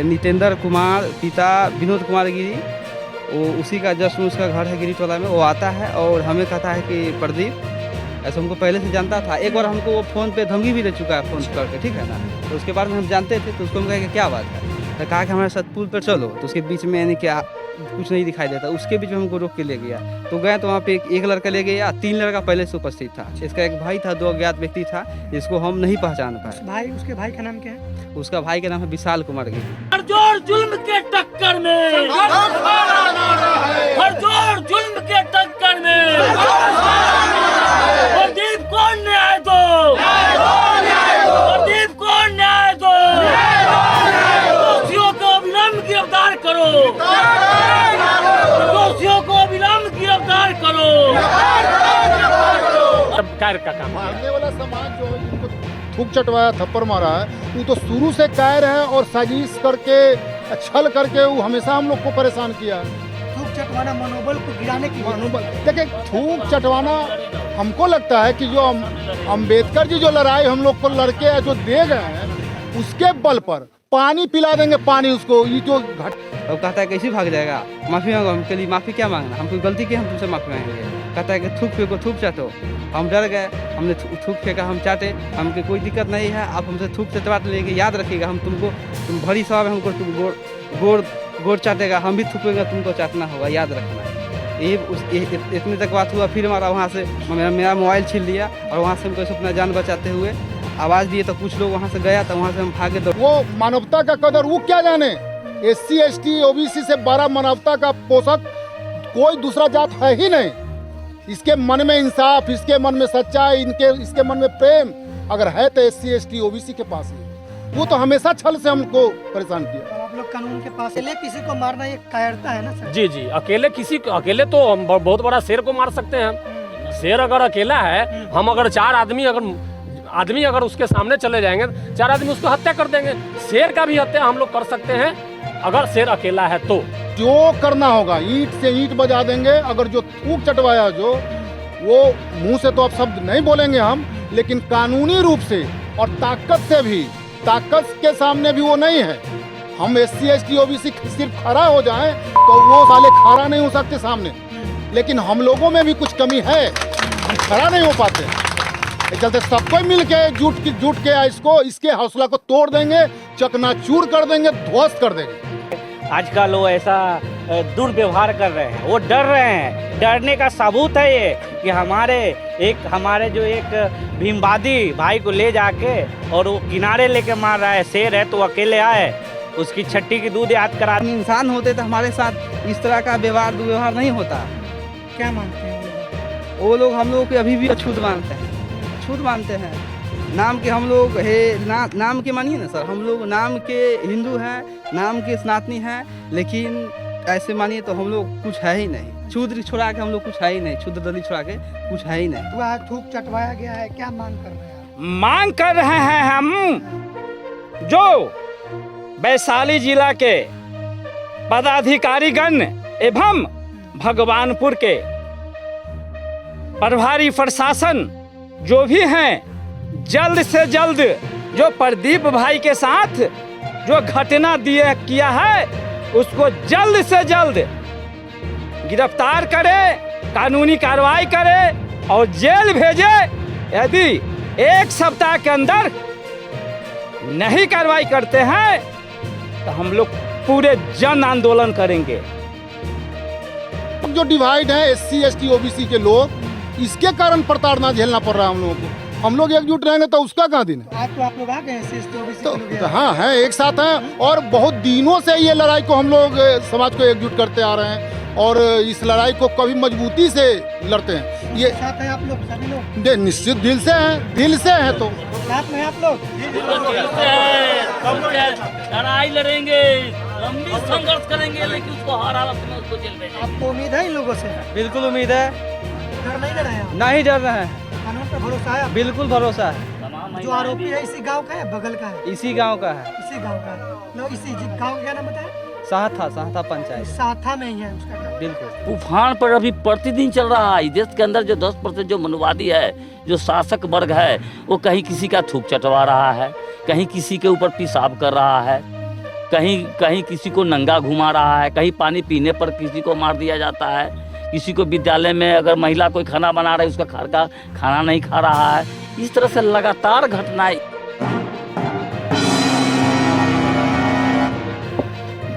नितेंद्र कुमार पिता विनोद कुमार गिरी, वो उसी का जस्ट उसका घर है गिरी टोला में। वो आता है और हमें कहता है कि प्रदीप, ऐसा हमको पहले से जानता था। एक बार हमको वो फ़ोन पे धमकी भी दे चुका है फ़ोन करके, ठीक है ना। तो उसके बारे में हम जानते थे, तो उसको हम कहे कि क्या बात है, तो कहा कि हमारे साथ पुल पर चलो। तो उसके बीच में यानी क्या कुछ नहीं दिखाई देता, उसके बीच में हमको रोक के ले गया। तो गए तो वहाँ पे एक लड़का ले गया, 3 लड़का पहले से उपस्थित था। इसका एक भाई था, 2 अज्ञात व्यक्ति था जिसको हम नहीं पहचान पाए। उसके भाई का नाम क्या है? उसका भाई का नाम है विशाल कुमार गिरी। जोर जुल्म के टक्कर में, हर जोर जुल्म के टक्कर में प्रदीप को न्याय दो, प्रदीप को न्याय दो, दोषियों को अविलंब गिरफ्तार करो, दोषियों को अविलंब गिरफ्तार करो। कार्य का काम मारने वाला समाज जो है जिनको थूक चटवाया, थप्पड़ मारा है, वो तो शुरू से कायर है और साजिश करके, छल करके वो हमेशा हम लोग को परेशान किया है। थूक चटवाना मनोबल को गिराने की मनोबल देखिए, थूक चटवाना हमको लगता है कि जो अम्बेडकर जी जो लड़ाई हम लोग को लड़के जो दे गए हैं, उसके बल पर पानी पिला देंगे, पानी उसको ये जो घट। अब कहता है कैसे भाग जाएगा, माफ़ी मांगो। हमके लिए माफ़ी क्या मांगना, हम कोई गलती की हम तुमसे माफ़ी मांगेंगे। कहता है कि थूक फेंको, थूक चाटो। हम डर गए, हमने थूक फेंका, हम चाटे। हमको कोई दिक्कत नहीं है, आप हमसे थूक चटवा लेंगे, याद रखिएगा हम तुम भरी सभा में हमको तुम गोड़ चाटेगा, हम भी थूकेंगे, तुमको चाटना होगा, याद रखना। इतने तक बात हुआ। फिर हमारा वहाँ से मेरा मोबाइल छीन लिया और वहाँ से हमको अपना जान बचाते हुए आवाज़ दिए, तो कुछ लोग वहाँ से गया, तो वहाँ से हम भागे। तो वो मानवता का कदर वो क्या जाने, SC ST OBC से 12 मानवता का पोषक कोई दूसरा जात है ही नहीं। इसके मन में इंसाफ, इसके मन में सच्चाई, इसके मन में प्रेम अगर है तो SC ST OBC के पास ही। वो तो हमेशा छल से हमको परेशान किया। और आप लोग कानून के पास ले, किसी को मारना ये कायरता है ना सर? जी जी, अकेले तो हम बहुत बड़ा शेर को मार सकते हैं। शेर अगर अकेला है, हम अगर 4 आदमी अगर उसके सामने चले जाएंगे, 4 आदमी उसको हत्या कर देंगे। शेर का भी हत्या हम लोग कर सकते हैं अगर शेर अकेला है तो। जो करना होगा ईंट से ईंट बजा देंगे। अगर जो थूक चटवाया जो, वो मुंह से तो अब शब्द नहीं बोलेंगे हम, लेकिन कानूनी रूप से और ताकत से भी, ताकत के सामने भी वो नहीं है। हम SC ST OBC सिर्फ खड़ा हो जाएं तो वो साले खड़ा नहीं हो सकते सामने, लेकिन हम लोगों में भी कुछ कमी है, हम खड़ा नहीं हो पाते। चलते सबको मिल के जुट के इसके हौसला को तोड़ देंगे, चकनाचूर कर देंगे, ध्वस्त कर देंगे। आजकल वो ऐसा दुर्व्यवहार कर रहे हैं, वो डर रहे हैं। डरने का सबूत है ये कि हमारे जो एक भीमवादी भाई को ले जाके और वो किनारे लेके मार रहा है। शेर है तो अकेले आए, उसकी छट्टी की दूध याद करा। इंसान होते तो हमारे साथ इस तरह का दुर्व्यवहार नहीं होता। क्या मानते हैं वो लोग हम लोग को अभी भी अछूत मानते हैं, छूत मानते हैं। नाम के हम लोग नाम के मानिए ना सर, हम लोग नाम के हिंदू हैं, नाम के सनातनी हैं, लेकिन ऐसे मानिए तो हम लोग कुछ है ही नहीं। शूद्र छोड़ा के हम लोग कुछ है ही नहीं, शूद्र दलित छोड़ा के कुछ है ही नहीं। वह थूक चटवाया गया है, क्या मांग कर रहे हैं? मांग कर रहे हैं हम, जो वैशाली जिला के पदाधिकारीगण एवं भगवानपुर के प्रभारी प्रशासन जो भी हैं, जल्द से जल्द जो प्रदीप भाई के साथ जो घटना किया है, उसको जल्द से जल्द गिरफ्तार करे, कानूनी कार्रवाई करे और जेल भेजे। यदि 1 सप्ताह के अंदर नहीं कार्रवाई करते हैं तो हम लोग पूरे जन आंदोलन करेंगे। जो डिवाइड है SC ST OBC के लोग, इसके कारण प्रताड़ना झेलना पड़ रहा है हम लोगों को। हम लोग एकजुट रहेंगे तो उसका कहाँ दिन है? आज तो आप लोग आ गए SC ST OBC तो हाँ हैं, एक साथ हैं और बहुत दिनों से ये लड़ाई को हम लोग समाज को एकजुट करते आ रहे हैं और इस लड़ाई को कभी मजबूती से लड़ते हैं। ये साथ हैं आप लोग, सभी लोग निश्चित दिल से हैं तो साथ में आप लोग लड़ाई लड़ेंगे, लंबी संघर्ष करेंगे, लेकिन उसको हर हालत में उसको जेल भेजेंगे। आपको उम्मीद है इन लोगों से? बिल्कुल उम्मीद है, डर नहीं लग रहे हैं? नहीं डर रहे हैं, कानून पर भरोसा है? बिल्कुल भरोसा है। जो आरोपी है इसी गांव का है, बगल का है? इसी गांव का है। इसी गांव का है। लो, इसी गांव का क्या नाम बताया? साथा पंचायत। साथा में ही है उसका गाँव। बिल्कुल। तूफान पर अभी प्रतिदिन चल रहा है। देश के अंदर जो 10% जो मनुवादी है, जो शासक वर्ग है, वो कहीं किसी का थूक चटवा रहा है, कहीं किसी के ऊपर पेशाब कर रहा है। कहीं कहीं किसी को नंगा घुमा रहा है, कहीं पानी पीने पर किसी को मार दिया जाता है, किसी को विद्यालय में अगर महिला कोई खाना बना रही है उसका घर का खाना नहीं खा रहा है। इस तरह से लगातार घटनाएं।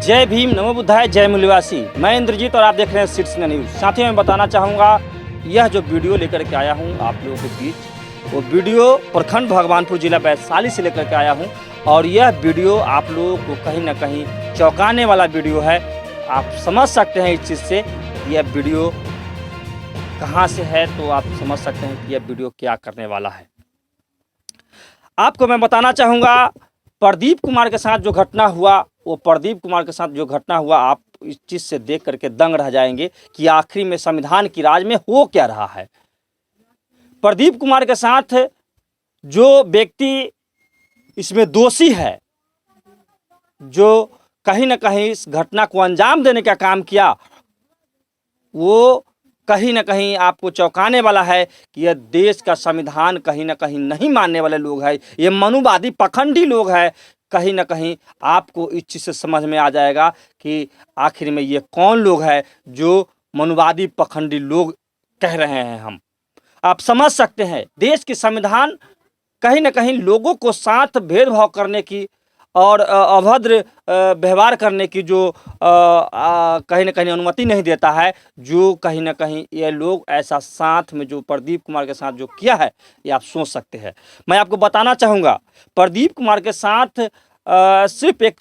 जय भीम, नमो बुद्धाय, जय मूल्यवासी। मैं इंद्रजीत और आप देख रहे हैं शीर्षन्या न्यूज। साथियों, मैं बताना चाहूँगा, यह जो वीडियो लेकर के आया हूँ आप लोगों के बीच, वो वीडियो प्रखंड भगवानपुर जिला वैशाली से लेकर के आया हूँ। और यह वीडियो आप लोगों को कहीं ना कहीं चौंकाने वाला वीडियो है। आप समझ सकते हैं इस चीज़ से यह वीडियो कहाँ से है, तो आप समझ सकते हैं कि यह वीडियो क्या करने वाला है। आपको मैं बताना चाहूँगा, प्रदीप कुमार के साथ जो घटना हुआ, वो प्रदीप कुमार के साथ जो घटना हुआ, आप इस चीज़ से देख करके दंग रह जाएंगे कि आखिर में संविधान की राज में हो क्या रहा है। प्रदीप कुमार के साथ जो व्यक्ति इसमें दोषी है, जो कहीं ना कहीं इस घटना को अंजाम देने का काम किया, वो कहीं ना कहीं आपको चौंकाने वाला है कि यह देश का संविधान कहीं ना कहीं नहीं मानने वाले लोग हैं, ये मनुवादी पखंडी लोग हैं। कहीं ना कहीं आपको इस चीज़ से समझ में आ जाएगा कि आखिर में ये कौन लोग हैं जो मनुवादी पखंडी लोग कह रहे हैं। हम आप समझ सकते हैं, देश के संविधान कहीं ना कहीं लोगों को साथ भेदभाव करने की और अभद्र व्यवहार करने की जो कहीं ना कहीं अनुमति नहीं देता है। जो कहीं ना कहीं ये लोग ऐसा साथ में जो प्रदीप कुमार के साथ जो किया है, ये आप सोच सकते हैं। मैं आपको बताना चाहूँगा, प्रदीप कुमार के साथ सिर्फ एक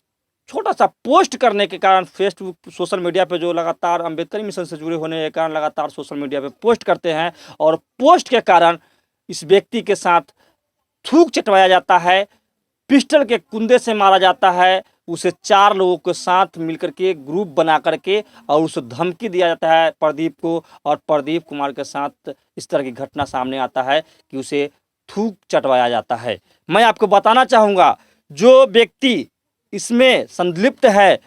छोटा सा पोस्ट करने के कारण फेसबुक सोशल मीडिया पे जो लगातार अम्बेडकर मिशन से जुड़े होने के कारण लगातार सोशल मीडिया पे पोस्ट करते हैं, और पोस्ट के कारण इस व्यक्ति के साथ थूक चटवाया जाता है, पिस्टल के कुंदे से मारा जाता है, उसे 4 लोगों के साथ मिलकर के ग्रुप बना करके और उसे धमकी दिया जाता है प्रदीप को। और प्रदीप कुमार के साथ इस तरह की घटना सामने आता है कि उसे थूक चटवाया जाता है। मैं आपको बताना चाहूँगा, जो व्यक्ति इसमें संलिप्त है,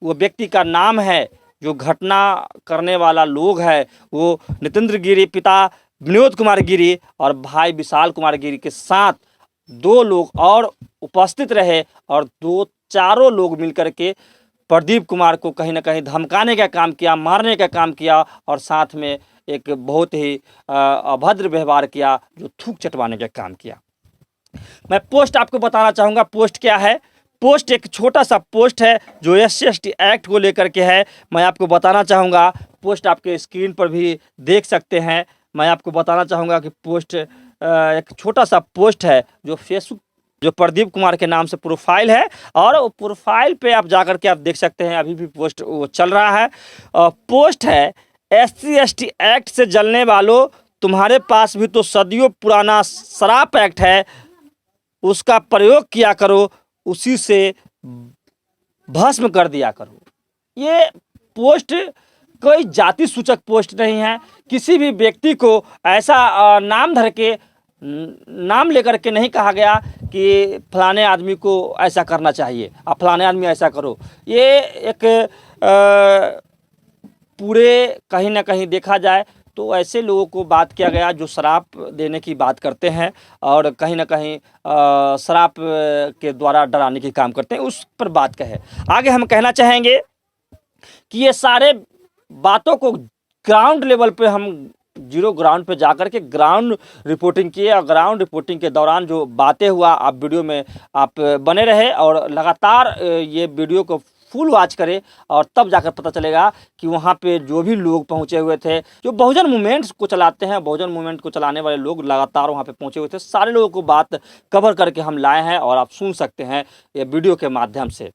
वो व्यक्ति का नाम है, जो घटना करने वाला लोग है, वो नितेंद्र गिरी, पिता विनोद कुमार गिरी और भाई विशाल कुमार गिरी के साथ 2 लोग और उपस्थित रहे, और 4 लोग मिलकर के प्रदीप कुमार को कहीं ना कहीं धमकाने का काम किया, मारने का काम किया, और साथ में एक बहुत ही अभद्र व्यवहार किया, जो थूक चटवाने का काम किया। मैं पोस्ट आपको बताना चाहूँगा, पोस्ट क्या है। पोस्ट एक छोटा सा पोस्ट है जो SC/ST एक्ट को लेकर के है। मैं आपको बताना चाहूँगा, पोस्ट आपके स्क्रीन पर भी देख सकते हैं। मैं आपको बताना चाहूँगा कि पोस्ट एक छोटा सा पोस्ट है जो फेसबुक, जो प्रदीप कुमार के नाम से प्रोफाइल है, और वो प्रोफाइल पे आप जाकर के आप देख सकते हैं, अभी भी पोस्ट वो चल रहा है। पोस्ट है, SC/ST एक्ट से जलने वालों, तुम्हारे पास भी तो सदियों पुराना शराब एक्ट है, उसका प्रयोग किया करो, उसी से भस्म कर दिया करो। ये पोस्ट कोई जाति सूचक पोस्ट नहीं है। किसी भी व्यक्ति को ऐसा नाम धर के, नाम लेकर के नहीं कहा गया कि फलाने आदमी को ऐसा करना चाहिए, आप फलाने आदमी ऐसा करो। ये एक पूरे कहीं ना कहीं देखा जाए तो ऐसे लोगों को बात किया गया जो शराब देने की बात करते हैं और कहीं ना कहीं शराब के द्वारा डराने की काम करते हैं, उस पर बात कहे। आगे हम कहना चाहेंगे कि ये सारे बातों को ग्राउंड लेवल पे हम जीरो ग्राउंड पे जाकर के ग्राउंड रिपोर्टिंग किए, और ग्राउंड रिपोर्टिंग के दौरान जो बातें हुआ, आप वीडियो में आप बने रहे और लगातार ये वीडियो को फुल वॉच करें, और तब जाकर पता चलेगा कि वहाँ पे जो भी लोग पहुँचे हुए थे, जो बहुजन मूवमेंट्स को चलाते हैं, बहुजन मूवमेंट को चलाने वाले लोग लगातार वहाँ पे पहुँचे हुए थे। सारे लोगों को बात कवर करके हम लाए हैं और आप सुन सकते हैं ये वीडियो के माध्यम से।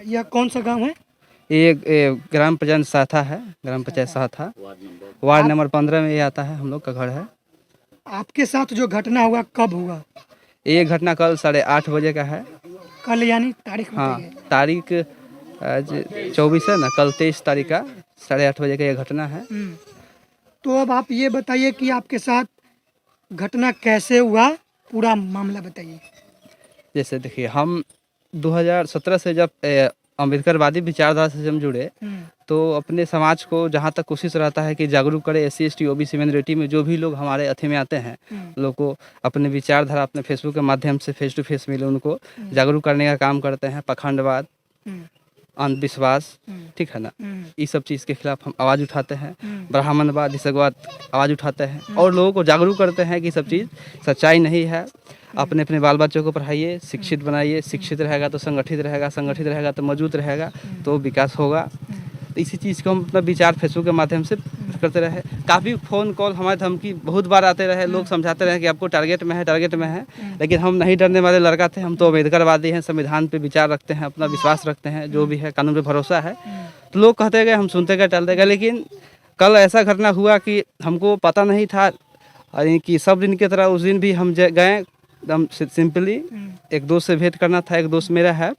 यह कौन सा गाँव है? ये ग्राम पंचायत साथा है, ग्राम पंचायत साथा, वार्ड नंबर 15 में ये आता है, हम लोग का घर है। आपके साथ जो घटना हुआ कब हुआ? ये घटना कल 8:30 बजे का है। कल यानी तारीख हाँ, बताइए। तारीख आज 24 है ना, कल 23 तारीख का 8:30 बजे का ये घटना है। तो अब आप ये बताइए कि आपके साथ घटना कैसे हुआ, पूरा मामला बताइए। जैसे देखिए, हम 2017 से जब अम्बेडकरवादी विचारधारा से हम जुड़े, तो अपने समाज को जहाँ तक कोशिश रहता है कि जागरूक करें। SC ST OBC माइनॉरिटी में जो भी लोग हमारे अथी में आते हैं, लोग को अपने विचारधारा अपने फेसबुक के माध्यम से फेस टू फेस मिले, उनको जागरूक करने का काम करते हैं। पखंडवाद, अंधविश्वास, ठीक है ना, ये सब चीज़ के खिलाफ हम आवाज़ उठाते हैं। ब्राह्मणवाद, निसर्गवाद आवाज़ उठाते हैं और लोगों को जागरूक करते हैं कि सब चीज़ सच्चाई नहीं है। अपने अपने बाल बच्चों को पढ़ाइए, शिक्षित बनाइए। शिक्षित रहेगा तो संगठित रहेगा, संगठित रहेगा तो मजबूत रहेगा, तो विकास होगा। तो इसी चीज़ को हम अपना विचार फेसबुक के माध्यम से करते रहे। काफ़ी फ़ोन कॉल हमारे धमकी बहुत बार आते रहे, लोग समझाते रहे कि आपको टारगेट में है, टारगेट में है, लेकिन हम नहीं डरने वाले लड़का थे। हम तो अम्बेडकरवादी हैं, संविधान पे विचार रखते हैं, अपना विश्वास रखते हैं, जो भी है कानून पे भरोसा है। तो लोग कहते गए, हम सुनते गए, टलते गए। लेकिन कल ऐसा घटना हुआ कि हमको पता नहीं था कि सब दिन की तरह उस दिन भी हम गए एकदम सिंपली। एक दोस्त से भेंट करना था। एक दोस्त मेरा है,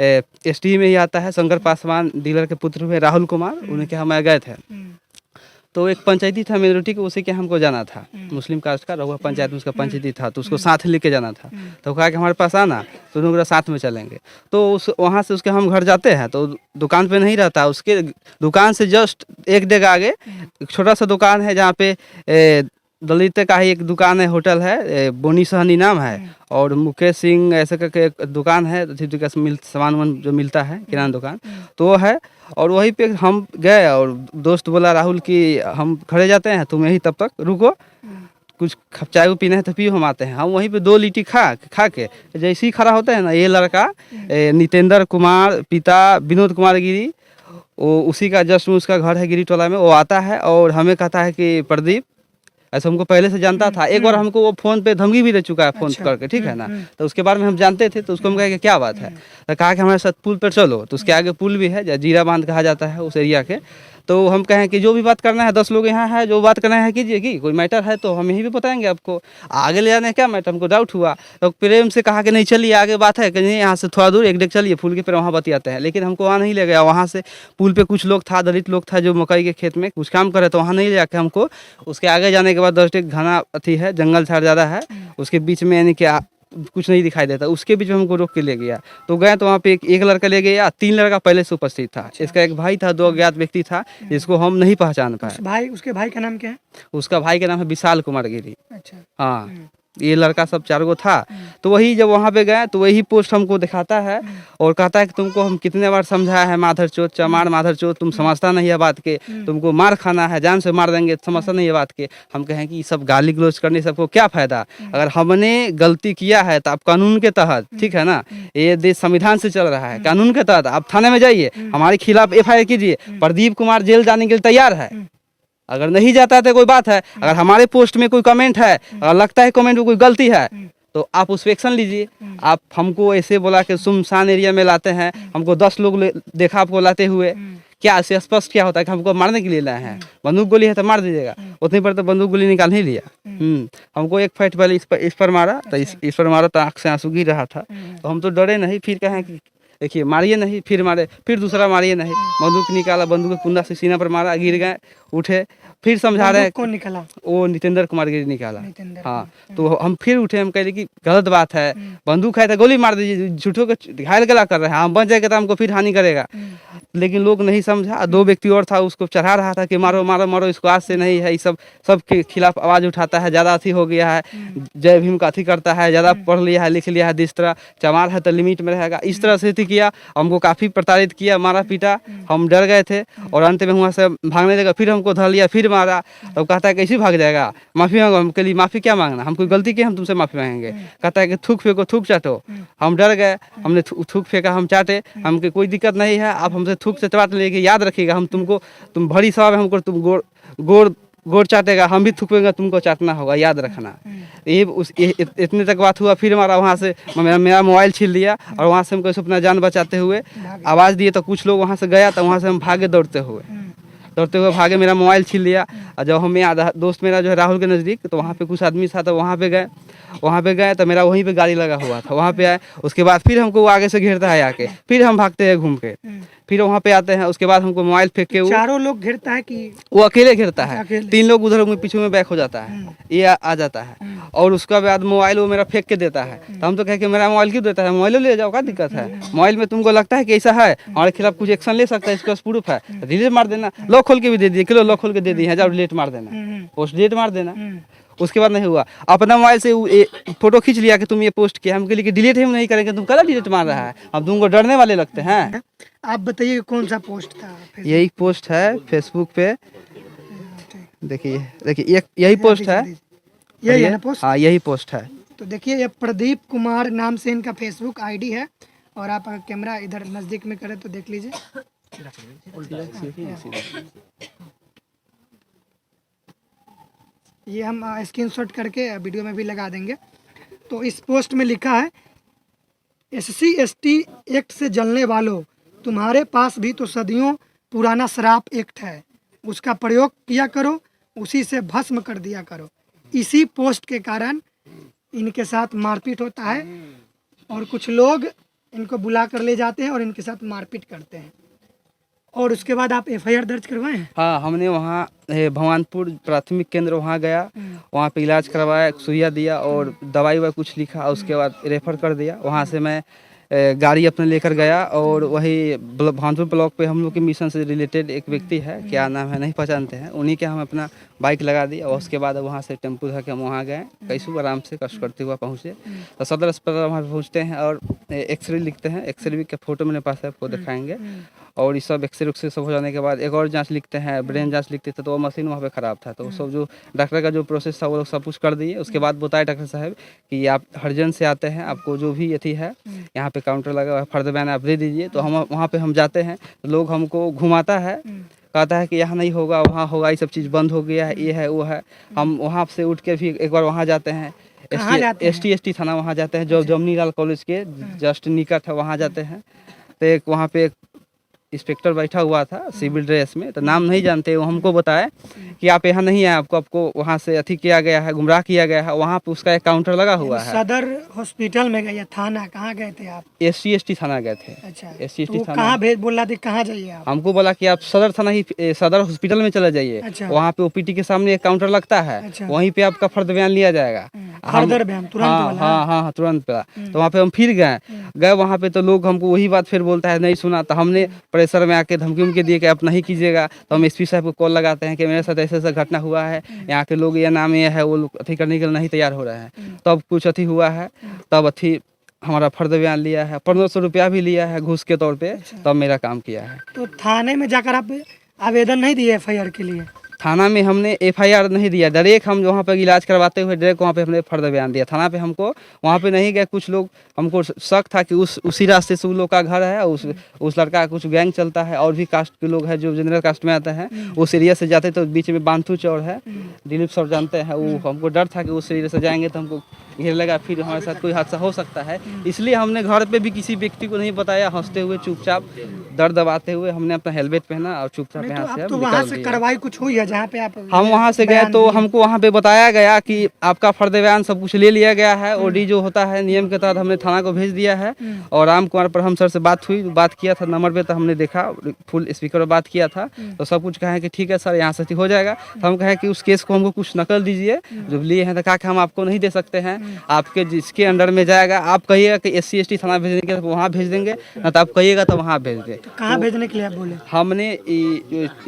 एसटी में ही आता है, शंकर पासवान डीलर के पुत्र हुए राहुल कुमार, उनके हम गए थे। तो एक पंचायती था मेजोरिटी के, उसी के हमको जाना था। मुस्लिम कास्ट का रहुआ पंचायत में उसका पंचायती था, तो उसको साथ लेके जाना था। तो कहा कि हमारे पास आना, तो दोनों साथ में चलेंगे। तो उस वहाँ से उसके हम घर जाते हैं तो दुकान पे नहीं रहता, उसके दुकान से जस्ट एक डेग आगे एक छोटा सा दुकान है, जहाँ पे दलित का ही एक दुकान है, होटल है, बोनी सहनी नाम है, और मुकेश सिंह ऐसे करके एक दुकान है, सामान जो मिलता है, किराना दुकान, तो वो है। और वहीं पे हम गए और दोस्त बोला राहुल कि हम खड़े जाते हैं, तुम यहीं तब तक रुको, कुछ चाय पीना है तो पियो, हम आते हैं। हम वहीं पे 2 लिट्टी खा के जैसे ही खड़ा होता है ना, ये लड़का नितेंद्र कुमार, पिता विनोद कुमार गिरी, वो उसी का जस्ट उसका घर है गिरी टोला में, वो आता है और हमें कहता है कि प्रदीप, ऐसा हमको पहले से जानता था। एक बार हमको वो फ़ोन पे धमकी भी दे चुका है, फ़ोन करके, ठीक है ना। तो उसके बारे में हम जानते थे, तो उसको हम कहे कि क्या बात है, तो कहा कि हमारे साथ पुल पर चलो। तो उसके आगे पुल भी है, जीरा बांध कहा जाता है उस एरिया के। तो हम कहें कि जो भी बात करना है, 10 लोग यहाँ है, जो बात करना है कीजिए, कि कोई मैटर है तो हम यहीं भी बताएंगे आपको। आगे ले जाने क्या मैटर, हमको डाउट हुआ तो प्रेम से कहा कि नहीं चलिए, आगे बात है कि नहीं, यहाँ से थोड़ा दूर एक डेग चलिए, पुल के पर वहाँ बतियाते हैं। लेकिन हमको वहाँ नहीं ले गया। वहाँ से पुल पे कुछ लोग था, दलित लोग था, जो मकई के खेत में कुछ काम करे, तो वहाँ नहीं ले जाके हमको उसके आगे जाने के बाद 10 डेग घना अथी है, जंगल झाड़ ज़्यादा है, उसके बीच में यानी कि कुछ नहीं दिखाई देता, उसके बीच में हमको रोक के ले गया। तो गए तो वहाँ पे एक लड़का ले गया, 3 लड़का पहले से उपस्थित था। इसका एक भाई था, 2 अज्ञात व्यक्ति था, जिसको हम नहीं पहचान पाए। उसके भाई का नाम क्या है? उसका भाई का नाम है विशाल कुमार गिरी। अच्छा, हाँ, ये लड़का सब 4 गो था। तो वही जब वहाँ पे गए तो वही पोस्ट हमको दिखाता है और कहता है कि तुमको हम कितने बार समझाया है, माधर चोत, चमार माधर चोत, तुम समझता नहीं है बात के, तुमको मार खाना है, जान से मार देंगे, समझता नहीं है बात के। हम कहें कि सब गाली गलौज करने सबको क्या फायदा, अगर हमने गलती किया है तो आप कानून के तहत, ठीक है ना, ये देश संविधान से चल रहा है, कानून के तहत आप थाने में जाइए, हमारे खिलाफ FIR कीजिए। प्रदीप कुमार जेल जाने के लिए तैयार है, अगर नहीं जाता है तो कोई बात है। अगर हमारे पोस्ट में कोई कमेंट है, अगर लगता है कमेंट में कोई गलती है, तो आप उस पर एक्शन लीजिए। आप हमको ऐसे बोला कि सुनसान एरिया में लाते हैं, हमको 10 लोग देखा आपको लाते हुए, क्या से स्पष्ट क्या होता है कि हमको मारने के लिए लाए हैं? बंदूक गोली है तो मार दीजिएगा, उतनी पर तो बंदूक गोली निकाल नहीं लिया। हमको एक फाइट पहले इस पर मारा, तो इस पर मारा तो आँख से आंसू गिर रहा था, तो हम तो डरे नहीं। फिर कहें कि देखिए मारिए नहीं, फिर मारे, फिर दूसरा मारिए नहीं, बंदूक निकाला, बंदूक के कुंदा से सीना पर मारा, गिर गए, उठे, फिर समझा रहे हैं। कौन निकला? वो नितेंद्र कुमार गिरी निकाला। हाँ, तो हम फिर उठे, हम कहे कि गलत बात है, बंदूक है तो गोली मार दीजिए, झूठों के घायल गला कर रहे हैं, हम बच जाएगा तो हमको फिर हानि करेगा। लेकिन लोग नहीं समझा। 2 व्यक्ति और था, उसको चढ़ा रहा था कि मारो मारो मारो, इसको आज से नहीं है, ये सब के खिलाफ आवाज़ उठाता है, ज़्यादा अथी हो गया है, जय भीम का अथी करता है, ज़्यादा पढ़ लिया है, लिख लिया है, जिस तरह चमार है तो लिमिट में रहेगा, इस तरह से किया। हमको काफ़ी प्रताड़ित किया, मारा पीटा, हम डर गए थे और अंत में वहाँ से भागने लगा। फिर हमको धर लिया, फिर मारा। तब कहता है कैसे भाग जाएगा, माफ़ी मांगो। हम के लिए माफ़ी क्या मांगना, हम कोई गलती की हम तुमसे माफ़ी मांगेंगे। कहता है कि थूक फेंको, थूक चाटो। हम डर गए, हमने थूक फेंका, हम चाटे, हमको कोई दिक्कत नहीं है, आप हमसे थूक से चाट लेके याद रखिएगा, हम तुम भरी सभा में हमको तुम गोड़ चाटेगा, हम भी थूकेंगे, तुमको चाटना होगा, याद रखना। इतने तक बात हुआ। फिर हमारा वहाँ से मेरा मोबाइल छीन लिया और वहाँ से हमको अपना जान बचाते हुए आवाज़ दिए, तो कुछ लोग वहाँ से गया, तो वहाँ से हम भागे, दौड़ते हुए भागे, मेरा मोबाइल छीन लिया। और जब हमें आधा दोस्त मेरा जो है राहुल के नज़दीक, तो वहाँ पे कुछ आदमी था, तो वहाँ पे गए तो मेरा वहीं पे गाड़ी लगा हुआ था, वहाँ पे आए। उसके बाद फिर हमको आगे से घेरता है आके, फिर हम भागते हैं घूम के, फिर वहाँ पे आते हैं। उसके बाद हमको मोबाइल फेंक के, चारों लोग घेरता है कि वो अकेले घेरता है? 3 लोग उधर पीछे में बैक हो जाता है, ये आ जाता है, और उसका बाद मोबाइल वो मेरा फेंक के देता है। तो हम तो कहे कि मेरा मोबाइल क्यों देता है, मोबाइल ले जाओ, क्या दिक्कत है? मोबाइल में तुमको लगता है कि ऐसा है, हमारे खिलाफ कुछ एक्शन ले सकता है, इसके पास प्रूफ है, डिलीट मार देना, लॉक खोल के भी दे दिए, किलो लॉक खोल के दे दिए, 1000 डिलीट मार देना, पोस्ट डिलीट मार देना। उसके बाद नहीं हुआ, अपना मोबाइल से फोटो खींच लिया कि तुम ये पोस्ट किया, हम कहलिए कि डिलीट हम नहीं करेंगे, तुम कल डिलीट मार रहा है, अब तुमको डरने वाले लगते हैं। आप बताइए कौन सा पोस्ट था? यही पोस्ट है फेसबुक पे, देखिए देखिए यही पोस्ट है, यही है ना पोस्ट? हाँ यही पोस्ट है। तो देखिए ये प्रदीप कुमार नाम से इनका फेसबुक आईडी है, और आप अगर कैमरा इधर नज़दीक में करें तो देख लीजिए। ये हम स्क्रीनशॉट करके वीडियो में भी लगा देंगे। तो इस पोस्ट में लिखा है, SC/ST एक्ट से जलने वालों, तुम्हारे पास भी तो सदियों पुराना श्राप एक्ट है, उसका प्रयोग किया करो, उसी से भस्म कर दिया करो। इसी पोस्ट के कारण इनके साथ मारपीट होता है, और कुछ लोग इनको बुला कर ले जाते हैं और इनके साथ मारपीट करते हैं। और उसके बाद आप FIR दर्ज करवाए हैं? हाँ, हमने वहाँ भगवानपुर प्राथमिक केंद्र वहाँ गया, वहाँ पे इलाज करवाया, सुइया दिया और दवाई ववाई कुछ लिखा, उसके बाद रेफर कर दिया। वहाँ से मैं गाड़ी अपने लेकर गया, और वही भानपुर ब्लॉक पे हम लोग के मिशन से रिलेटेड एक व्यक्ति है, क्या नाम है नहीं पहचानते हैं, उन्हीं के हम अपना बाइक लगा दिया, और उसके बाद वहाँ से टेम्पू धर के हम वहाँ गए, कैसे आराम से कष्ट करते हुए पहुँचे। तो सदर अस्पताल वहाँ पे पहुँचते हैं और एक्सरे लिखते हैं, एक्सरे के फोटो मेरे पास है, आपको दिखाएंगे। और ये सब एक्सरे उक्सरे सब हो जाने के बाद एक और जांच लिखते हैं, ब्रेन जांच लिखते थे, तो वो मशीन वहाँ पे ख़राब था, तो वो सब जो डॉक्टर का जो प्रोसेस था वो लोग सब कुछ कर दिए। उसके बाद बताए डॉक्टर साहब कि आप हरजन से आते हैं, आपको जो भी यथी है यहाँ पे काउंटर लगा हुआ है, फर्द बयान आप दे दीजिए। तो हम वहाँ पे हम जाते हैं, तो लोग हमको घुमाता है, कहता है कि यहाँ नहीं होगा वहाँ होगा, ये सब चीज़ बंद हो गया है, ये है वो है। हम वहाँ से उठ के भी एक बार वहाँ जाते हैं, ST थाना वहाँ जाते हैं, जो जमनी लाल कॉलेज के जस्ट निकट है, वहाँ जाते हैं। तो एक वहाँ पे इंस्पेक्टर बैठा हुआ था सिविल ड्रेस में, तो नाम नहीं जानते, वो हमको बताए कि आप यहाँ नहीं आए, आपको वहाँ से अथी किया गया है, गुमराह किया गया है, वहाँ पे उसका एक काउंटर लगा हुआ है। सदर हॉस्पिटल में गए, थाना कहाँ गए थे आप? SC/ST थाना गए थे। अच्छा, SC/ST थाना कहाँ भेज बोला थे, कहाँ जाइए आप? हमको बोला कि आप सदर थाना ही सदर हॉस्पिटल में चले जाइए, अच्छा। वहाँ पे OPD के सामने एक काउंटर लगता है, अच्छा। वहीं पे आपका फर्द बयान लिया जाएगा। फर्दर बयान तुरंत वाला? हाँ तुरंत पे। तो वहाँ पे हम फिर गए वहाँ पे, तो लोग हमको वही बात फिर बोलता है, नहीं सुना। तो हमने प्रेशर में आके धमकी उमकी दिए कि आप नहीं कीजिएगा। तो हम SP साहब को कॉल लगाते हैं कि मेरे साथ ऐसा ऐसा घटना हुआ है, यहाँ के लोग ये नाम ये है, वो लोग अथी करने के लिए नहीं तैयार हो रहे हैं। तब कुछ अथी हुआ है, तब अथी हमारा फर्द बयान लिया है, 1500 रुपया भी लिया है घूस के तौर पे, तब मेरा काम किया है। तो थाने में जाकर आप आवेदन नहीं दिए FIR के लिए? थाना में हमने FIR नहीं दिया, डायरेक्ट हम वहाँ पर इलाज करवाते हुए डायरेक्ट वहाँ पे हमने फर्द बयान दिया। थाना पे हमको वहाँ पे नहीं गए, कुछ लोग हमको शक था कि उसी रास्ते से उन लोग का घर है, उस लड़का का कुछ गैंग चलता है, और भी कास्ट के लोग हैं जो जनरल कास्ट में आते हैं, उस एरिया से जाते, तो बीच में बांथू चौर है, दिलीप सर जानते हैं, वो हमको डर था कि उस एरिया से जाएंगे तो हमको घेर लगा, फिर हमारे साथ कोई हादसा हो सकता है। इसलिए हमने घर पे भी किसी व्यक्ति को नहीं बताया, हंसते हुए चुपचाप दर्द दबाते हुए हमने अपना हेलमेट पहना और चुपचाप यहाँ से तो वहाँ से कार्रवाई कुछ हुई है जहाँ पे आप? हम वहाँ से गए तो हमको वहाँ पे बताया गया कि आपका फर्द बयान सब कुछ ले लिया गया है, OD जो होता है नियम के तहत हमने थाना को भेज दिया है। और राम कुमार पर हम सर से बात हुई, बात किया था नंबर पे, तो हमने देखा फुल स्पीकर पर बात किया था, तो सब कुछ कहे कि ठीक है सर यहाँ से हो जाएगा। तो हम कहे कि उस केस को हमको कुछ नकल दीजिए जो लिए हैं, तो कहा कि हम आपको नहीं दे सकते हैं, आपके जिसके अंडर में जाएगा आप कहिएगा कि SC/ST थाना भेजने के वहाँ भेज देंगे, ना तो आप कहिएगा तो वहाँ भेज दें। कहाँ भेजने के लिए आप बोले? हमने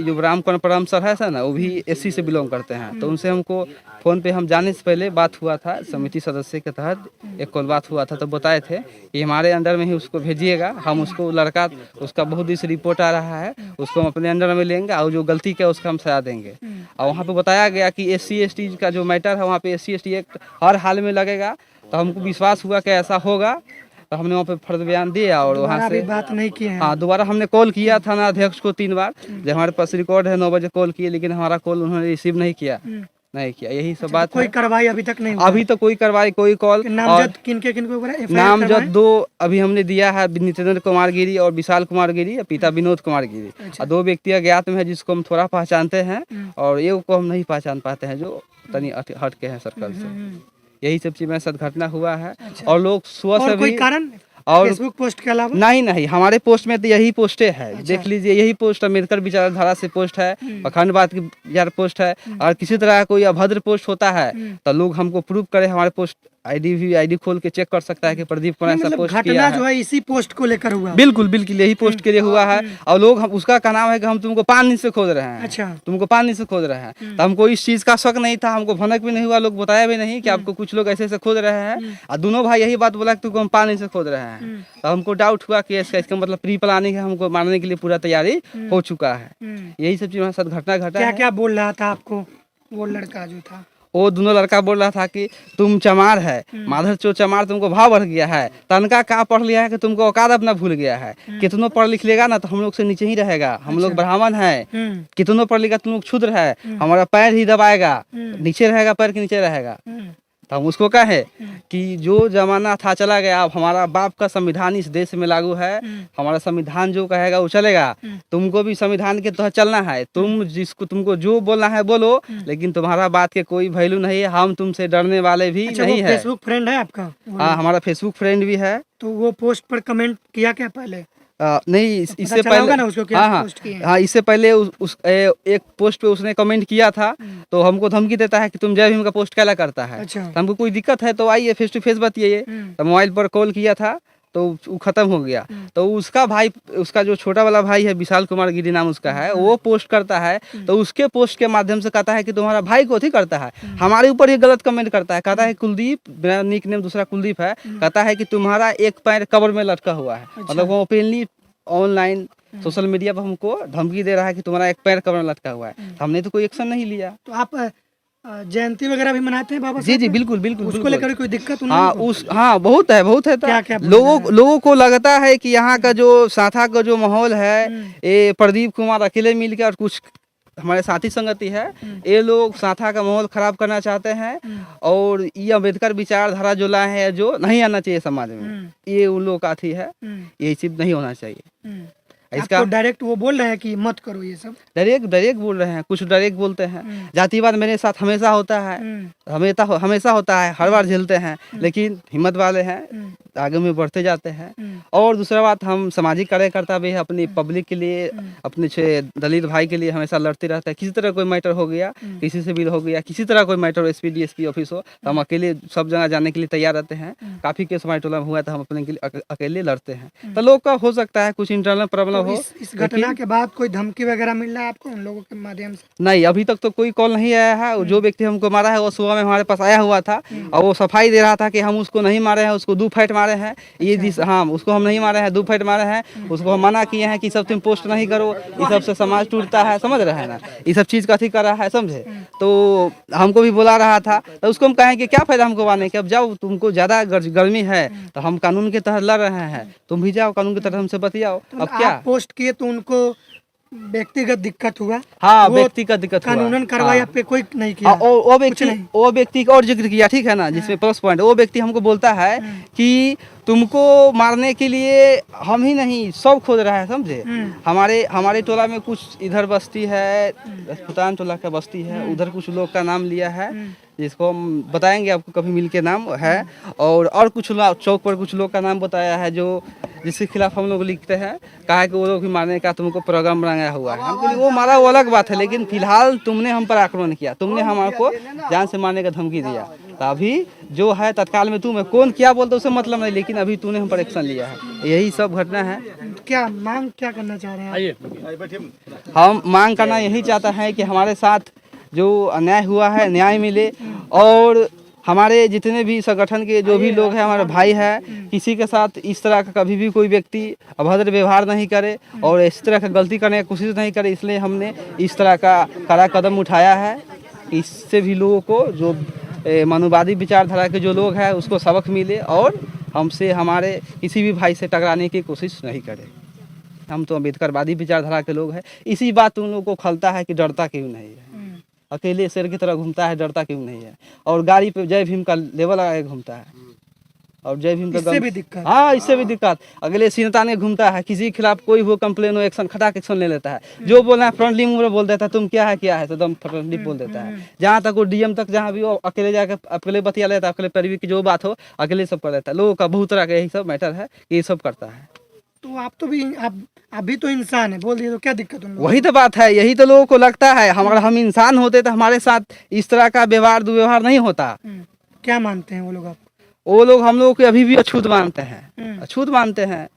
जो राम कुमार सर है सर ना, वो भी SC से बिलोंग करते हैं, तो उनसे हमको फ़ोन पे हम जाने से पहले बात हुआ था, समिति सदस्य के तहत एक कॉल बात हुआ था, तो बताए थे कि हमारे अंडर में ही उसको भेजिएगा, हम उसको लड़का उसका बहुत दिन से रिपोर्ट आ रहा है, उसको हम अपने अंडर में लेंगे, और जो गलती किया उसका हम सजा देंगे। और वहाँ पे बताया गया कि SC/ST का जो मैटर है वहाँ पे SC/ST एक्ट हर हाल में लगेगा। तो हमको विश्वास हुआ कि ऐसा होगा, तो हमने वहाँ पे फर्द बयान दिया, और वहाँ से बात नहीं की है? हाँ, दोबारा हमने कॉल किया थाना अध्यक्ष को 3 बार, जो हमारे पास रिकॉर्ड है, 9 बजे कॉल किए, लेकिन हमारा कॉल उन्होंने रिसीव नहीं किया। यही सब बात कोई है। कार्रवाई अभी तक नहीं हुआ? अभी तो कोई कार्रवाई, कोई कॉल। नामजद किनके नामजद 2 अभी हमने दिया है, नितेंद्र कुमार गिरी और विशाल कुमार गिरी, पिता विनोद कुमार गिरी। और 2 व्यक्ति अज्ञात में है जिसको हम थोड़ा पहचानते हैं, और एक को हम नहीं पहचान पाते हैं जो तनी हट के हैं सर्कल से। यही सब चीज मेरे साथ घटना हुआ है। और लोग सुबह से कोई कारण और फेसबुक पोस्ट के अलावा? नहीं, हमारे पोस्ट में तो यही पोस्टें है। देख लीजिए, यही पोस्ट अम्बेडकर विचारधारा से पोस्ट है, अखंडवाद की विचार पोस्ट है। और किसी तरह का कोई अभद्र पोस्ट होता है तो लोग हमको प्रूव करे, हमारे पोस्ट आईडी खोल के चेक कर सकता है कि प्रदीप कुमार ऐसा मतलब पोस्ट किया घटना है। जो है इसी पोस्ट को लेकर हुआ। बिल्कुल बिल्कुल यही पोस्ट के लिए हुआ है। और लोग उसका कहना है कि हम तुमको पानी से खोद रहे हैं, अच्छा। तुमको पानी से खोद रहे हैं। तो हमको इस चीज का शक नहीं था, हमको भनक भी नहीं हुआ, लोग बताया भी नहीं कि आपको कुछ लोग ऐसे ऐसे खोद रहे हैं। और दोनों भाई यही बात बोला कि तुमको हम पानी से खोद रहे हैं। तो हमको डाउट हुआ कि इसका मतलब प्री प्लानिंग है, हमको मारने के लिए पूरा तैयारी हो चुका है। यही सब चीज हमारे साथ घटना घटा क्या है। क्या बोल रहा था आपको वो लड़का जो था? वो दोनों लड़का बोल रहा था कि तुम चमार है, माधर चो चमार, तुमको भाव बढ़ गया है, तनका कहाँ पढ़ लिया है कि तुमको औकात अपना भूल गया है। कितनों पढ़ लिख लेगा ना तो हम लोग से नीचे ही रहेगा। हम लोग ब्राह्मण है, कितनों पढ़ लिखा तुम लोग क्षुद्र है, हमारा पैर ही दबाएगा, नीचे रहेगा, पैर के नीचे रहेगा। तो हम उसको कहे कि जो जमाना था चला गया, अब हमारा बाप का संविधान इस देश में लागू है, हमारा संविधान जो कहेगा वो चलेगा। तुमको भी संविधान के तहत चलना है, तुमको जो बोलना है बोलो, लेकिन तुम्हारा बात के कोई वैल्यू नहीं है, हम तुमसे डरने वाले भी अच्छा, नहीं वो है। फेसबुक फ्रेंड है आपका? हाँ, हमारा फेसबुक फ्रेंड भी है। तो वो पोस्ट पर कमेंट किया क्या पहले? नहीं, पता इससे चला होगा पहले ना उसको क्या पोस्ट किए हैं? हाँ, इससे पहले एक पोस्ट पे उसने कमेंट किया था, तो हमको धमकी देता है कि तुम जय भीम का पोस्ट कैला करता है। अच्छा। तो हमको कोई दिक्कत है तो आइए फेस टू फेस बताइए। तो मोबाइल पर कॉल किया था तो वो खत्म हो गया। तो उसका भाई, उसका जो छोटा वाला भाई है, विशाल कुमार गिरी नाम उसका है, वो पोस्ट करता है। तो उसके पोस्ट के माध्यम से कहता है कि तुम्हारा भाई को ही करता है, हमारे ऊपर ये गलत कमेंट करता है। कहता है कुलदीप, मेरा निक नेम दूसरा कुलदीप है, कहता है कि तुम्हारा एक पैर कब्र में लटका हुआ है। मतलब वो ओपनली ऑनलाइन सोशल मीडिया पर हमको धमकी दे रहा है कि तुम्हारा एक पैर कब्र में लटका हुआ है। हमने तो कोई एक्शन नहीं लिया। तो आप जयंती वगैरह भी मनाते हैं बाबा जी साहब जी का? बिल्कुल बिल्कुल उसको बिल्कुल। लेकर कोई दिक्कत उन हाँ, लोगों को? हाँ बहुत है, बहुत है। क्या-क्या बोल लोगों को लगता है कि यहाँ का जो साथा का जो माहौल है, ये प्रदीप कुमार अकेले मिलकर और कुछ हमारे साथी संगति है, ये लोग साथा का माहौल खराब करना चाहते हैं। और ये अम्बेडकर विचारधारा जो लाए हैं, जो नहीं आना चाहिए समाज में, ये उन लोगों का अथी है, ये चीज नहीं होना चाहिए। आपको डायरेक्ट वो बोल रहे हैं कि मत करो ये सब? डायरेक्ट बोल रहे हैं, कुछ डायरेक्ट बोलते हैं। जातिवाद मेरे साथ हमेशा होता है, हमेशा होता है, हर बार झेलते हैं, लेकिन हिम्मत वाले हैं, आगे में बढ़ते जाते हैं। और दूसरा बात, हम सामाजिक कार्यकर्ता भी है, अपनी पब्लिक के लिए, अपने दलित भाई के लिए हमेशा लड़ते रहते हैं। किसी तरह कोई मैटर हो गया, किसी से भी हो गया, किसी तरह कोई मैटर एसपी डीएसपी ऑफिस हो, तो हम अकेले सब जगह जाने के लिए तैयार रहते हैं। काफी केस हमारे टोला में हुआ तो हम अपने के लिए अकेले लड़ते हैं। तो लोग का हो सकता है कुछ इंटरनल प्रॉब्लम हो। इस घटना के बाद कोई धमकी वगैरह मिल रहा है आपको उन लोगों के माध्यम से? नहीं, अभी तक तो कोई कॉल नहीं आया है। जो व्यक्ति हमको मारा है वो सुबह में हमारे पास आया हुआ था और वो सफाई दे रहा था कि हम उसको नहीं मारे हैं, उसको 2 फाइट मारे हैं। ये हाँ, उसको हम नहीं मारे हैं, 2 फाइट मारे हैं। उसको हम मना किए हैं कि सब तुम पोस्ट नहीं करो, ये सब से समाज टूटता है, समझ रहे हैं ना, ये सब चीज का अथी कर रहा है, समझे। तो हमको भी बुला रहा था, तो उसको हम कहें कि क्या फायदा हमको आने के, अब जाओ, तुमको ज्यादा गर्मी है तो हम कानून के तहत लड़ रहे हैं, तुम भी जाओ कानून के तहत हमसे बतियाओ। अब क्या आप पोस्ट किए तो उनको व्यक्तिगत दिक्कत हुआ? हाँ, वो व्यक्तिगत दिक्कत हुआ। कानूनन कार्रवाई हाँ। आप पे कोई नहीं किया? हाँ, वो व्यक्ति का और जिक्र किया, ठीक है ना, जिसमें प्लस पॉइंट, वो व्यक्ति हमको बोलता है कि तुमको मारने के लिए हम ही नहीं, सब खोज रहा है, समझे। हमारे टोला में कुछ इधर बस्ती है, रजपुतान टोला का बस्ती है, उधर कुछ लोग का नाम लिया है, जिसको हम बताएंगे आपको कभी मिलके नाम है। और कुछ चौक पर कुछ लोग का नाम बताया है, जो जिसके खिलाफ हम लोग लिखते हैं, कहा कि वो लोग भी मारने का तुमको प्रोग्राम बनाया हुआ है। हमको वो मारा वो अलग बात है, लेकिन फिलहाल तुमने हम पर आक्रमण किया, तुमने हमको जान से मारने का धमकी दिया। तो अभी जो है तत्काल में तुम्हें कौन क्या बोलता उससे मतलब नहीं, लेकिन अभी तूने हम पर एक्शन लिया है। यही सब घटना है। क्या मांग क्या करना चाह रहे हैं? आइए। हम मांग करना यही चाहता है कि हमारे साथ जो अन्याय हुआ है, न्याय मिले। और हमारे जितने भी संगठन के जो भी लोग हैं, हमारे भाई है, किसी के साथ इस तरह का कभी भी कोई व्यक्ति अभद्र व्यवहार नहीं करे और इस तरह का गलती करने की कोशिश नहीं करे। इसलिए हमने इस तरह का कड़ा कदम उठाया है। इससे भी लोगों को, जो मानववादी विचारधारा के जो लोग हैं, उसको सबक मिले और हमसे, हमारे किसी भी भाई से टकराने की कोशिश नहीं करे। हम तो अम्बेडकरवादी विचारधारा के लोग हैं। इसी बात उन लोगों को खलता है कि डरता क्यों नहीं है, अकेले शेर की तरह घूमता है, डरता क्यों नहीं है। और गाड़ी पे जय भीम का लेवल लगा के घूमता है, और जय भीम का इससे भी दिक्कत? हाँ, इससे भी दिक्कत। अगले सीनताने घूमता है, किसी के खिलाफ कोई हो कंप्लेन हो, एक्शन खटाक एक्शन ले लेता है। जो बोलना है फ्रंटली मुंह में बोल देता है, तुम क्या है तो एकदम फ्रंटली बोल देता है। जहाँ तक वो डीएम तक, जहाँ भी वो अकेले जाकर अकेले बतिया लेता है, अकेले पैरवी की जो बात हो अकेले सब कर लेता है। लोगों का बहुत तरह का यही सब मैटर है, ये सब करता है। तो आप तो भी, आप भी तो इंसान है, बोल दिए तो क्या दिक्कत उन लोगों वही तो बात है, यही तो लोगों को लगता है। हमारा हम इंसान होते तो हमारे साथ इस तरह का व्यवहार दुर्व्यवहार नहीं होता। क्या मानते हैं वो लोग आप? वो लोग हम लोग को अभी भी अछूत मानते हैं, अछूत मानते हैं।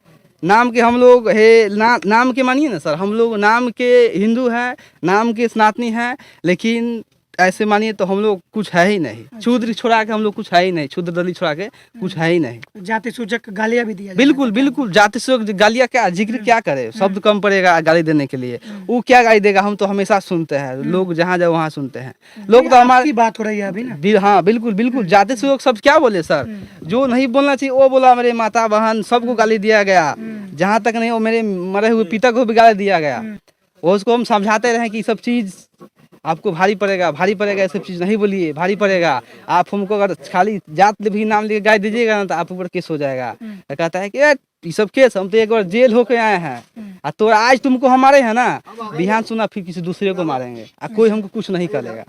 नाम के हम लोग है नाम के मानिए ना सर, हम लोग नाम के हिंदू हैं, नाम के सनातनी हैं, लेकिन ऐसे मानिए तो हम लोग कुछ है ही नहीं। शूद्र छोड़ा के हम लोग कुछ है ही नहीं, शूद्र दलित छोड़ा के कुछ है ही नहीं। जाति सूचक गालियां भी दिया बिल्कुल बिल्कुल, जाति सूचक गालियाँ क्या जिक्र क्या करे, शब्द कम पड़ेगा गाली देने के लिए। वो क्या गाली देगा, हम तो हमेशा सुनते हैं, लोग जहाँ जाओ वहाँ सुनते हैं। लोग तो हमारी बात हो रही है अभी ना। हाँ बिल्कुल बिल्कुल, जाति सूचक शब्द क्या बोले सर, जो नहीं बोलना चाहिए वो बोला। मेरे माता बहन सबको गाली दिया गया, जहाँ तक नहीं वो मेरे मरे हुए पिता को भी गाली दिया गया। वो उसको हम समझाते रहे कि सब चीज़ आपको भारी पड़ेगा, भारी पड़ेगा, ये सब चीज़ नहीं बोलिए, भारी पड़ेगा। आप हमको अगर खाली जात भी नाम लेके गाली दीजिएगा ना तो आप ऊपर केस हो जाएगा। तो कहता है कि ये सब केस, हम तो एक बार जेल होके आए हैं, तो आज तुमको हमारे हैं ना, बिहान सुना फिर किसी दूसरे को मारेंगे, कोई हमको कुछ नहीं करेगा।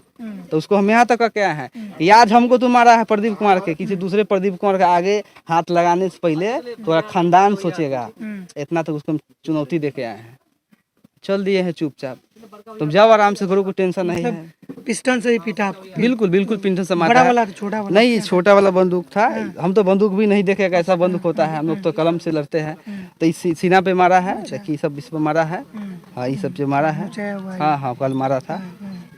तो उसको हम यहाँ तक का क्या है कि आज हमको तो मारा है प्रदीप कुमार के, किसी दूसरे प्रदीप कुमार के आगे हाथ लगाने से पहले थोड़ा खानदान सोचेगा। इतना तो उसको हम चुनौती दे के आए हैं, चल दिए हैं चुपचाप। तुम जाओ आराम से, करो, कोई टेंशन नहीं है। पिस्टन से ही पीटा आपको? बिल्कुल बिल्कुल, पिस्टन से मारा बड़ा है। वाला छोटा वाला? नहीं, छोटा वाला बंदूक था। हम तो बंदूक भी नहीं देखे कैसा बंदूक होता है, हम लोग तो कलम से लड़ते हैं। तो इस सीना पे मारा है, देखिए सब इस पे मारा है। हाँ ये सब जो मारा है, हाँ हाँ कल मारा था।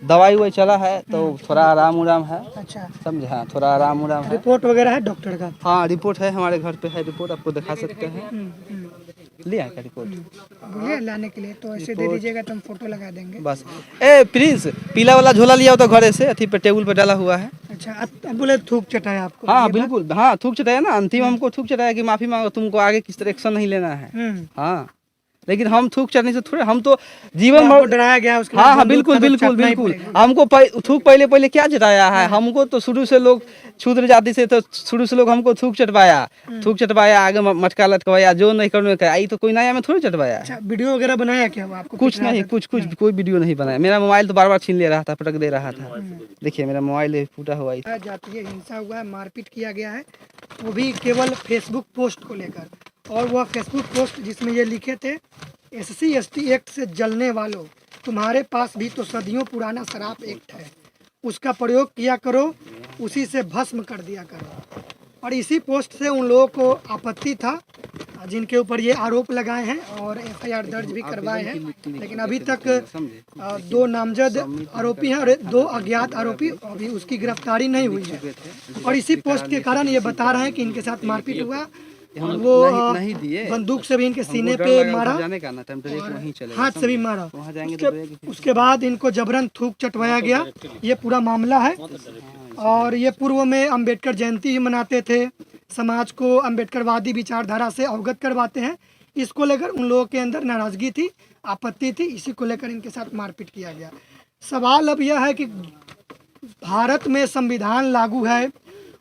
दवाई वही चला है तो थोड़ा आराम उराम है। अच्छा, समझे, हाँ थोड़ा आराम उराम है। रिपोर्ट वगैरह है डॉक्टर का? हाँ रिपोर्ट है, हमारे घर पे है रिपोर्ट, आपको दिखा सकते हैं। लिया है क्या रिपोर्ट? बोलिए लाने के लिए, तो ऐसे दे दीजिएगा तो हम फोटो लगा देंगे। बस। ए प्रिंस, पीला वाला झोला लिया हो तो घरे से, अथी पे टेबल पे डाला हुआ है। अच्छा, अब बोले थूक चटाया आपको? हाँ बिल्कुल, हाँ थूक चटाया ना, अंतिम हमको थूक चटाया कि माफी मांगो, तुमको आगे किस तरह एक्शन नहीं लेना है। हाँ लेकिन हम थूक चढ़ने से थोड़े, हम तो जीवन भर डराया गया उसके? हाँ हाँ बिल्कुल बिल्कुल बिल्कुल, हमको थूक पहले क्या चटाया है। हमको तो शुरू से लोग शूद्र जाति से, तो शुरू से लोग हमको थूक चटवाया, आगे मटका लटकवाया, जो नहीं करने का आई तो कोई नया में थोड़ी चटवाया। अच्छा, वीडियो वगैरह बनाया क्या आपको? कुछ नहीं, कुछ कोई वीडियो नहीं बनाया। मेरा मोबाइल तो बार बार छीन ले रहा था, पटक दे रहा था। देखिए मेरा मोबाइल फूटा हुआ है। जातीय हिंसा हुआ है, मारपीट किया गया है, वो भी केवल फेसबुक पोस्ट को लेकर। और वह फेसबुक पोस्ट जिसमें ये लिखे थे, SC/ST एक्ट से जलने वालों, तुम्हारे पास भी तो सदियों पुराना शराब एक्ट है, उसका प्रयोग किया करो, उसी से भस्म कर दिया करो। और इसी पोस्ट से उन लोगों को आपत्ति था जिनके ऊपर ये आरोप लगाए हैं और FIR दर्ज भी करवाए हैं। लेकिन अभी तक 2 नामजद आरोपी हैं और 2 अज्ञात आरोपी, अभी उसकी गिरफ्तारी नहीं हुई है। और इसी पोस्ट के कारण ये बता रहे हैं कि इनके साथ मारपीट हुआ, और वो बंदूक से भी इनके सीने पे मारा, हाथ से भी मारा। उसके बाद इनको जबरन थूक चटवाया गया। ये पूरा मामला है। और ये पूर्व में अंबेडकर जयंती भी मनाते थे, समाज को अंबेडकरवादी विचारधारा से अवगत करवाते हैं। इसको लेकर उन लोगों के अंदर नाराजगी थी, आपत्ति थी, इसी को लेकर इनके साथ मारपीट किया गया। सवाल अब यह है कि भारत में संविधान लागू है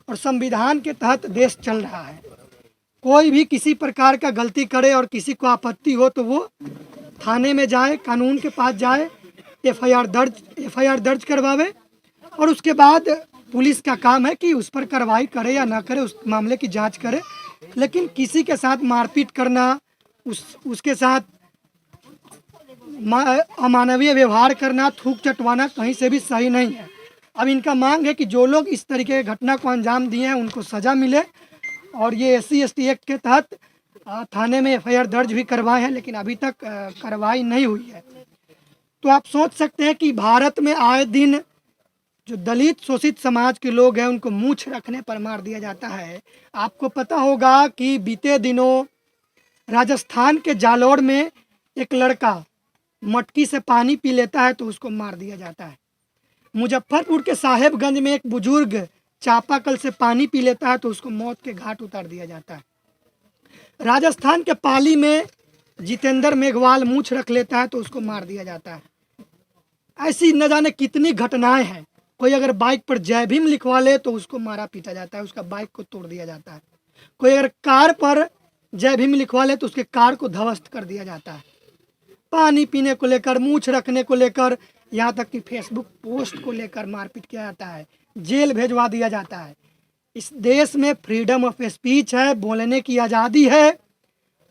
और संविधान के तहत देश चल रहा है। कोई भी किसी प्रकार का गलती करे और किसी को आपत्ति हो तो वो थाने में जाए, कानून के पास जाए, FIR दर्ज करवावे, और उसके बाद पुलिस का काम है कि उस पर कार्रवाई करे या ना करे, उस मामले की जांच करे। लेकिन किसी के साथ मारपीट करना, उसके साथ अमानवीय व्यवहार करना, थूक चटवाना कहीं से भी सही नहीं है। अब इनका मांग है कि जो लोग इस तरीके की घटना को अंजाम दिए हैं उनको सज़ा मिले। और ये SC/ST एक्ट के तहत थाने में FIR दर्ज भी करवाए हैं, लेकिन अभी तक कार्रवाई नहीं हुई है। तो आप सोच सकते हैं कि भारत में आए दिन जो दलित शोषित समाज के लोग हैं उनको मूंछ रखने पर मार दिया जाता है। आपको पता होगा कि बीते दिनों राजस्थान के जालौर में एक लड़का मटकी से पानी पी लेता है तो उसको मार दिया जाता है। मुजफ्फरपुर के साहेबगंज में एक बुजुर्ग चापाकल से पानी पी लेता है तो उसको मौत के घाट उतार दिया जाता है। राजस्थान के पाली में जितेंद्र मेघवाल मूंछ रख लेता है तो उसको मार दिया जाता है। ऐसी न जाने कितनी घटनाएं हैं। कोई अगर बाइक पर जय भीम लिखवा ले तो उसको मारा पीटा जाता है, उसका बाइक को तोड़ दिया जाता है। कोई अगर कार पर जय भीम लिखवा ले तो उसके कार को ध्वस्त कर दिया जाता है। पानी पीने को लेकर, मूंछ रखने को लेकर, यहाँ तक कि फेसबुक पोस्ट को लेकर मारपीट किया जाता है, जेल भेजवा दिया जाता है। इस देश में फ्रीडम ऑफ स्पीच है, बोलने की आज़ादी है,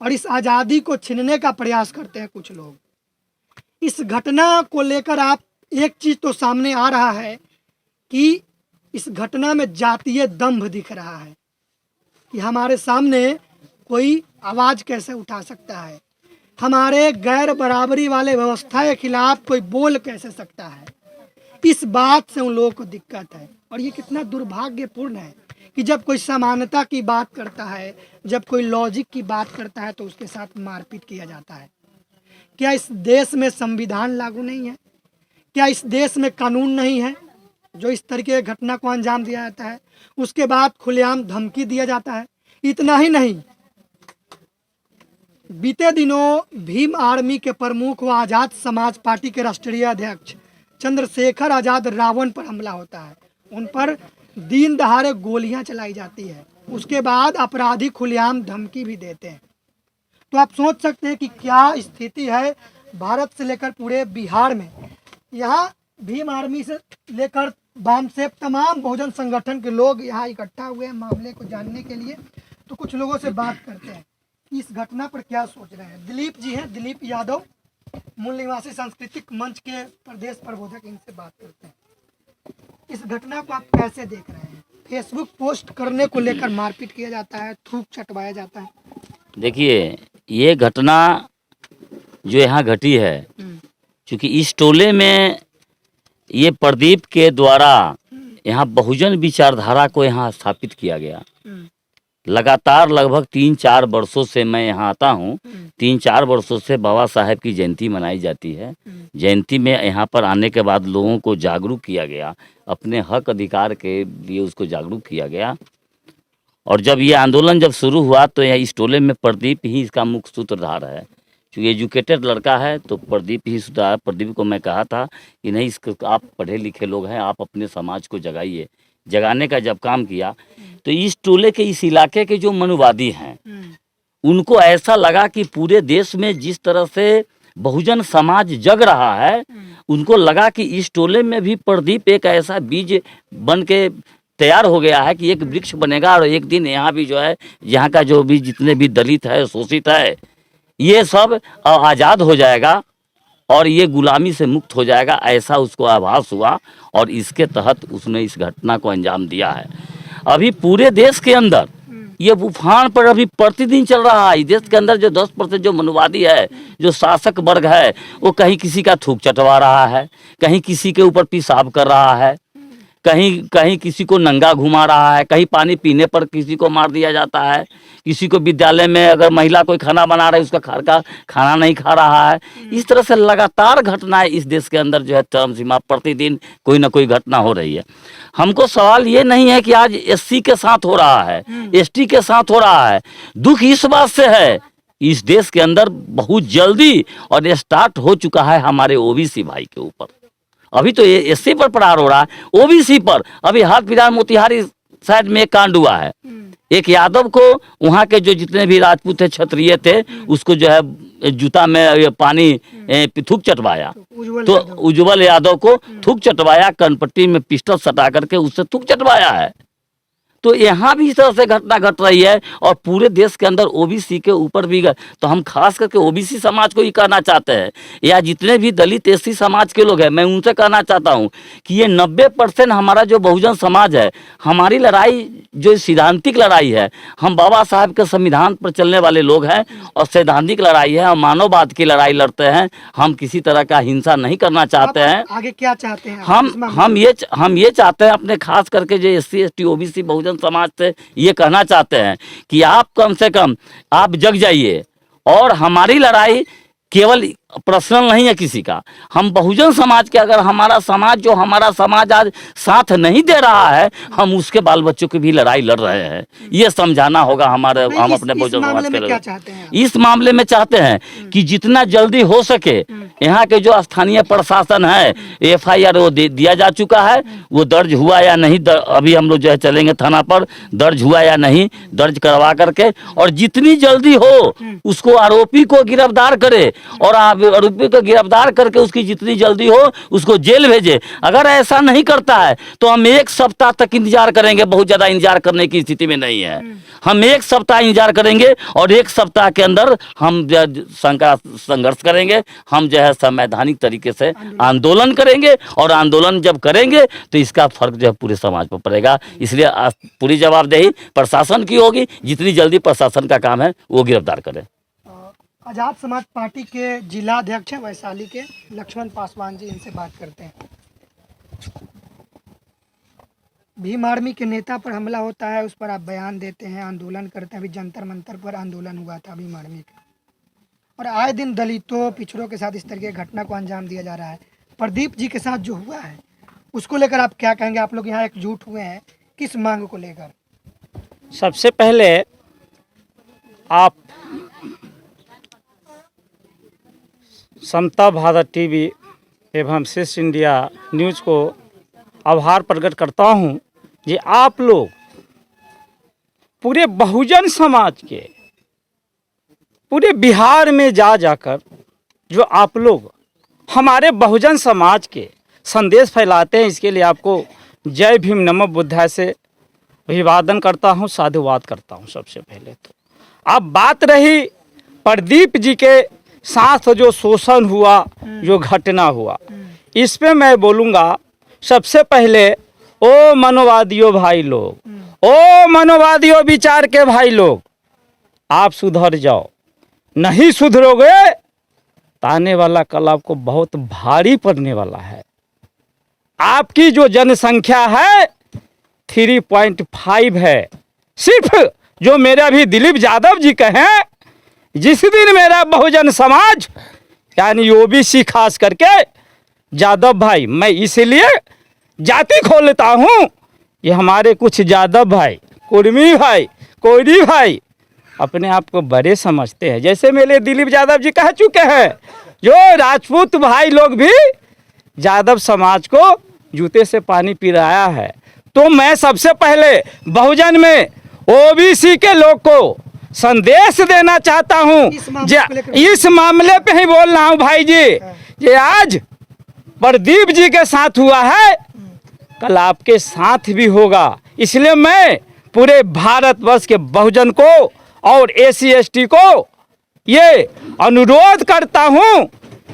और इस आज़ादी को छीनने का प्रयास करते हैं कुछ लोग। इस घटना को लेकर आप एक चीज़ तो सामने आ रहा है कि इस घटना में जातीय दंभ दिख रहा है। कि हमारे सामने कोई आवाज़ कैसे उठा सकता है, हमारे गैर बराबरी वाले व्यवस्था के खिलाफ कोई बोल कैसे सकता है। इस बात से उन लोगों को दिक्कत है। और ये कितना दुर्भाग्यपूर्ण है कि जब कोई समानता की बात करता है, जब कोई लॉजिक की बात करता है, तो उसके साथ मारपीट किया जाता है। क्या इस देश में संविधान लागू नहीं है? क्या इस देश में कानून नहीं है जो इस तरीके की घटना को अंजाम दिया जाता है? उसके बाद खुलेआम धमकी दिया जाता है। इतना ही नहीं, बीते दिनों भीम आर्मी के प्रमुख व आज़ाद समाज पार्टी के राष्ट्रीय अध्यक्ष चंद्रशेखर आज़ाद रावण पर हमला होता है। उन पर दिन दहाड़े गोलियां चलाई जाती है। उसके बाद अपराधी खुलेआम धमकी भी देते हैं। तो आप सोच सकते हैं कि क्या स्थिति है भारत से लेकर पूरे बिहार में। यहाँ भीम आर्मी से लेकर वामसेप तमाम बहुजन संगठन के लोग यहाँ इकट्ठा हुए हैं मामले को जानने के लिए। तो कुछ लोगों से बात करते हैं कि इस घटना पर क्या सोच रहे हैं। दिलीप जी हैं, दिलीप यादव, मूल निवासी सांस्कृतिक मंच के प्रदेश प्रबोधक, इनसे बात करते हैं। इस घटना को आप कैसे देख रहे हैं? फेसबुक पोस्ट करने को लेकर मारपीट किया जाता है, थूक चटवाया जाता है। देखिए, ये घटना जो यहाँ घटी है, क्योंकि इस टोले में ये प्रदीप के द्वारा यहाँ बहुजन विचारधारा को यहाँ स्थापित किया गया। लगातार लगभग 3-4 वर्षों से मैं यहाँ आता हूँ। 3-4 वर्षों से बाबा साहेब की जयंती मनाई जाती है। जयंती में यहाँ पर आने के बाद लोगों को जागरूक किया गया, अपने हक अधिकार के लिए उसको जागरूक किया गया। और जब ये आंदोलन जब शुरू हुआ तो यह इस टोले में प्रदीप ही इसका मुख्य सूत्रधार है। क्योंकि एजुकेटेड लड़का है तो प्रदीप ही सूत्रधार। प्रदीप को मैं कहा था कि नहीं, इसको आप पढ़े लिखे लोग हैं, आप अपने समाज को जगाइए। जगाने का जब काम किया तो इस टोले के, इस इलाके के जो मनुवादी हैं, उनको ऐसा लगा कि पूरे देश में जिस तरह से बहुजन समाज जग रहा है, उनको लगा कि इस टोले में भी प्रदीप एक ऐसा बीज बन के तैयार हो गया है कि एक वृक्ष बनेगा और एक दिन यहाँ भी जो है, यहाँ का जो भी जितने भी दलित है, शोषित है, ये सब आज़ाद हो जाएगा और ये गुलामी से मुक्त हो जाएगा। ऐसा उसको आभास हुआ और इसके तहत उसने इस घटना को अंजाम दिया है। अभी पूरे देश के अंदर ये उफान पर अभी प्रतिदिन चल रहा है। देश के अंदर जो 10% जो मनुवादी है, जो शासक वर्ग है, वो कहीं किसी का थूक चटवा रहा है, कहीं किसी के ऊपर पेशाब कर रहा है, कहीं किसी को नंगा घुमा रहा है, कहीं पानी पीने पर किसी को मार दिया जाता है, किसी को विद्यालय में अगर महिला कोई खाना बना रही है उसका घर का खाना नहीं खा रहा है। इस तरह से लगातार घटनाएं इस देश के अंदर जो है चरम सीमा, प्रतिदिन कोई ना कोई घटना हो रही है। हमको सवाल ये नहीं है कि आज एससी के साथ हो रहा है, एसटी के साथ हो रहा है। दुख इस बात से है, इस देश के अंदर बहुत जल्दी और स्टार्ट हो चुका है हमारे ओबीसी भाई के ऊपर। अभी तो ये एससी पर प्रहार हो रहा है, ओबीसी पर। अभी हाल फिलहाल मोतिहारी साइड में एक कांड हुआ है, एक यादव को, वहाँ के जो जितने भी राजपूत थे, क्षत्रिय थे, उसको जो है जूता में पानी थूक चटवाया। तो उज्जवल यादव को थूक चटवाया, कनपट्टी में पिस्टल सटा करके उससे थूक चटवाया है। तो यहाँ भी इस तरह से घटना घट रही है और पूरे देश के अंदर ओबीसी के ऊपर भी। तो हम खास करके ओबीसी समाज को ही कहना चाहते हैं, या जितने भी दलित एससी समाज के लोग हैं, मैं उनसे कहना चाहता हूँ कि ये 90% हमारा जो बहुजन समाज है, हमारी लड़ाई जो सैद्धांतिक लड़ाई है, हम बाबा साहब के संविधान पर चलने वाले लोग हैं और सैद्धांतिक लड़ाई है, हम मानववाद की लड़ाई लड़ते हैं। हम किसी तरह का हिंसा नहीं करना चाहते हैं। आगे क्या चाहते हैं हम ये चाहते हैं, अपने खास करके जो SC ST OBC Bahujan Samaj से ये कहना चाहते हैं कि आप कम से कम आप जग जाइए। और हमारी लड़ाई केवल पर्सनल नहीं है किसी का, हम बहुजन समाज के, अगर हमारा समाज आज साथ नहीं दे रहा है, हम उसके बाल बच्चों की भी लड़ाई लड़ रहे हैं। ये समझाना होगा हम अपने बहुजन समाज के लोग। इस मामले में चाहते हैं कि जितना जल्दी हो सके, यहाँ के जो स्थानीय प्रशासन है, FIR वो दिया जा चुका है, वो दर्ज हुआ या नहीं, अभी हम लोग जो है चलेंगे थाना पर, दर्ज हुआ या नहीं दर्ज करवा करके, और जितनी जल्दी हो उसको आरोपी को गिरफ्तार करे और आप आरोपी को गिरफ्तार करके उसकी जितनी जल्दी हो उसको जेल भेजे। अगर ऐसा नहीं करता है तो हम 1 सप्ताह तक इंतजार करेंगे। बहुत ज़्यादा इंतजार करने की स्थिति में नहीं है। हम 1 सप्ताह इंतजार करेंगे और 1 सप्ताह के अंदर हम संघर्ष करेंगे। हम जो है संवैधानिक तरीके से आंदोलन करेंगे और आंदोलन जब करेंगे तो इसका फर्क जो है पूरे समाज पर पड़ेगा। इसलिए पूरी जवाबदेही प्रशासन की होगी। जितनी जल्दी प्रशासन का काम है वो गिरफ्तार करें। आजाद समाज पार्टी के जिला अध्यक्ष हैं वैशाली के लक्ष्मण पासवान जी, इनसे बात करते हैं। भीम आर्मी के नेता पर हमला होता है, उस पर आप बयान देते हैं, आंदोलन करते हैं। अभी जंतर मंतर पर आंदोलन हुआ था भीम आर्मी का, और आए दिन दलितों पिछड़ों के साथ इस तरह की घटना को अंजाम दिया जा रहा है। प्रदीप जी के साथ जो हुआ है उसको लेकर आप क्या कहेंगे? आप लोग यहाँ एकजुट हुए हैं किस मांग को लेकर? सबसे पहले आप समता भारत टीवी एवं श्रेष्ठ इंडिया न्यूज़ को आभार प्रकट करता हूँ कि आप लोग पूरे बहुजन समाज के पूरे बिहार में जाकर जो आप लोग हमारे बहुजन समाज के संदेश फैलाते हैं, इसके लिए आपको जय भीम नमो बुद्धाय से अभिवादन करता हूँ, साधुवाद करता हूँ। सबसे पहले तो अब बात रही प्रदीप जी के साथ जो शोषण हुआ, जो घटना हुआ, इस पे मैं बोलूँगा सबसे पहले ओ मनोवादियों भाई लोग, ओ मनोवादियों विचार के भाई लोग, आप सुधर जाओ। नहीं सुधरोगे तो आने वाला कल आपको बहुत भारी पड़ने वाला है। आपकी जो जनसंख्या है 3.5 है। सिर्फ जो मेरा भी दिलीप यादव जी कहें, जिस दिन मेरा बहुजन समाज यानी ओबीसी खास करके यादव भाई, मैं इसलिए जाति खोलता हूँ, ये हमारे कुछ यादव भाई, कुर्मी भाई, कोयरी भाई अपने आप को बड़े समझते हैं। जैसे मेरे दिलीप यादव जी कह चुके हैं, जो राजपूत भाई लोग भी यादव समाज को जूते से पानी पिलाया है। तो मैं सबसे पहले बहुजन में ओबीसी के लोग को संदेश देना चाहता हूँ। इस मामले पे ही बोल रहा हूँ भाई जी, ये आज प्रदीप जी के साथ हुआ है, कल आपके साथ भी होगा। इसलिए मैं पूरे भारतवर्ष के बहुजन को और एसी एसटी को ये अनुरोध करता हूँ,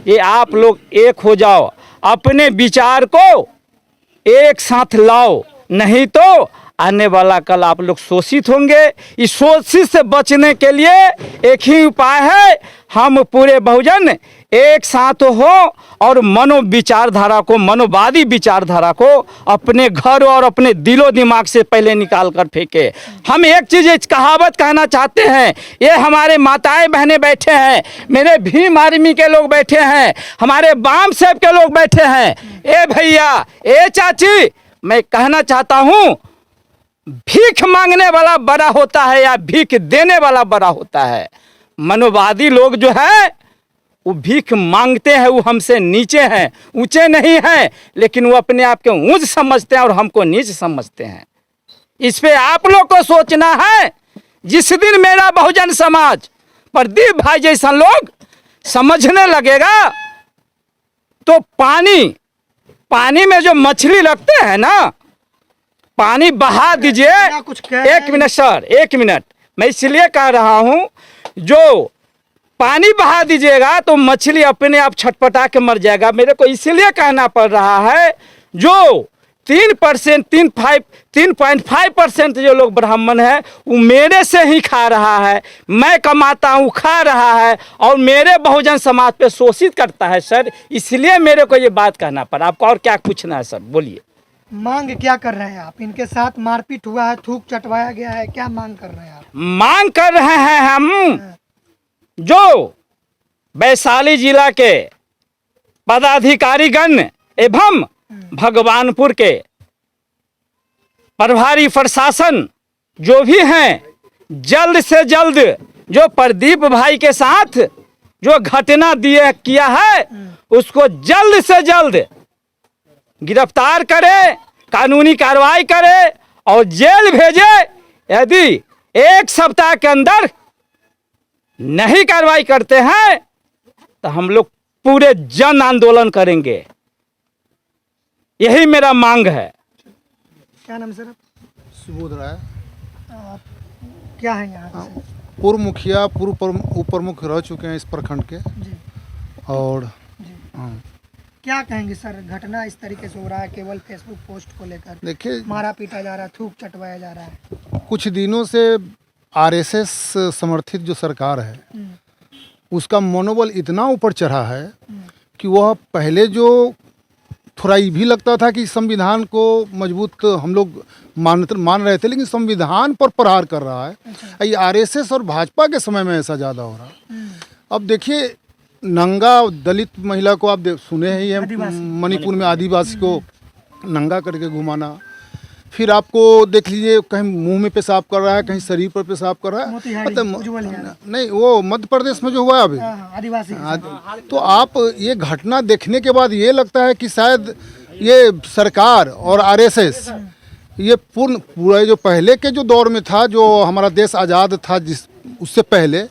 ये आप लोग एक हो जाओ, अपने विचार को एक साथ लाओ, नहीं तो आने वाला कल आप लोग शोषित होंगे। इस शोषित से बचने के लिए एक ही उपाय है, हम पूरे बहुजन एक साथ हो और विचारधारा को, मनोवादी विचारधारा को अपने घर और अपने दिलो दिमाग से पहले निकाल कर फेंके। हम एक चीज़ कहावत कहना चाहते हैं, ये हमारे माताएं बहनें बैठे हैं, मेरे भीम आर्मी के लोग बैठे हैं, हमारे बाम साहब के लोग बैठे हैं, ए भैया, ए चाची, मैं कहना चाहता हूँ, भीख मांगने वाला बड़ा होता है या भीख देने वाला बड़ा होता है। मनोवादी लोग जो है वो भीख मांगते हैं, वो हमसे नीचे हैं, ऊंचे नहीं हैं, लेकिन वो अपने आप को ऊंच समझते हैं और हमको नीच समझते हैं। इस पे आप लोग को सोचना है। जिस दिन मेरा बहुजन समाज प्रदीप भाई जैसा लोग समझने लगेगा, तो पानी में जो मछली लगते हैं ना, पानी बहा दीजिए। एक मिनट सर, एक मिनट, मैं इसलिए कह रहा हूं, जो पानी बहा दीजिएगा तो मछली अपने आप छटपटा के मर जाएगा। मेरे को इसलिए कहना पड़ रहा है, जो 3.5% जो लोग ब्राह्मण है वो मेरे से ही खा रहा है, मैं कमाता हूँ, खा रहा है, और मेरे बहुजन समाज पे शोषित करता है सर। इसलिए मेरे को ये बात कहना पड़ा। आपको और क्या पूछना है सर, बोलिए। मांग क्या कर रहे हैं आप? इनके साथ मारपीट हुआ है, थूक चटवाया गया है, क्या मांग कर रहे हैं आप? मांग कर रहे हैं हम, जो वैशाली जिला के पदाधिकारीगण एवं भगवानपुर के प्रभारी प्रशासन जो भी हैं, जल्द से जल्द जो प्रदीप भाई के साथ जो घटना किया है उसको जल्द से जल्द गिरफ्तार करे, कानूनी कार्रवाई करे और जेल भेजे। यदि 1 सप्ताह के अंदर नहीं कार्रवाई करते हैं तो हम लोग पूरे जन आंदोलन करेंगे। यही मेरा मांग है। क्या नाम है सर? सुबोध राय, आप क्या है यहाँ से? पूर्व मुखिया, पूर्व उप प्रमुख रह चुके हैं इस प्रखंड के। जी और जी, हाँ, क्या कहेंगे सर? घटना इस तरीके से हो रहा है केवल फेसबुक पोस्ट को लेकर, देखिए मारा पीटा जा रहा है, थूक चटवाया जा रहा है। कुछ दिनों से आरएसएस समर्थित जो सरकार है उसका मनोबल इतना ऊपर चढ़ा है कि वह पहले जो थोड़ा ये भी लगता था कि संविधान को मजबूत हम लोग मान रहे थे, लेकिन संविधान पर प्रहार कर रहा है। ये आरएसएस और भाजपा के समय में ऐसा ज़्यादा हो रहा है। अब देखिए, नंगा दलित महिला को आप सुने ही हैं, मणिपुर में आदिवासी को नंगा करके घुमाना, फिर आपको देख लीजिए कहीं मुंह में पेशाब कर रहा है, कहीं शरीर पर पेशाब कर रहा है। नहीं, वो मध्य प्रदेश में जो हुआ है अभी आदिवासी। तो आप ये घटना देखने के बाद ये लगता है कि शायद ये सरकार और आरएसएस ये पूरा जो पहले के जो दौर में था, जो हमारा देश आज़ाद था जिस उससे पहले,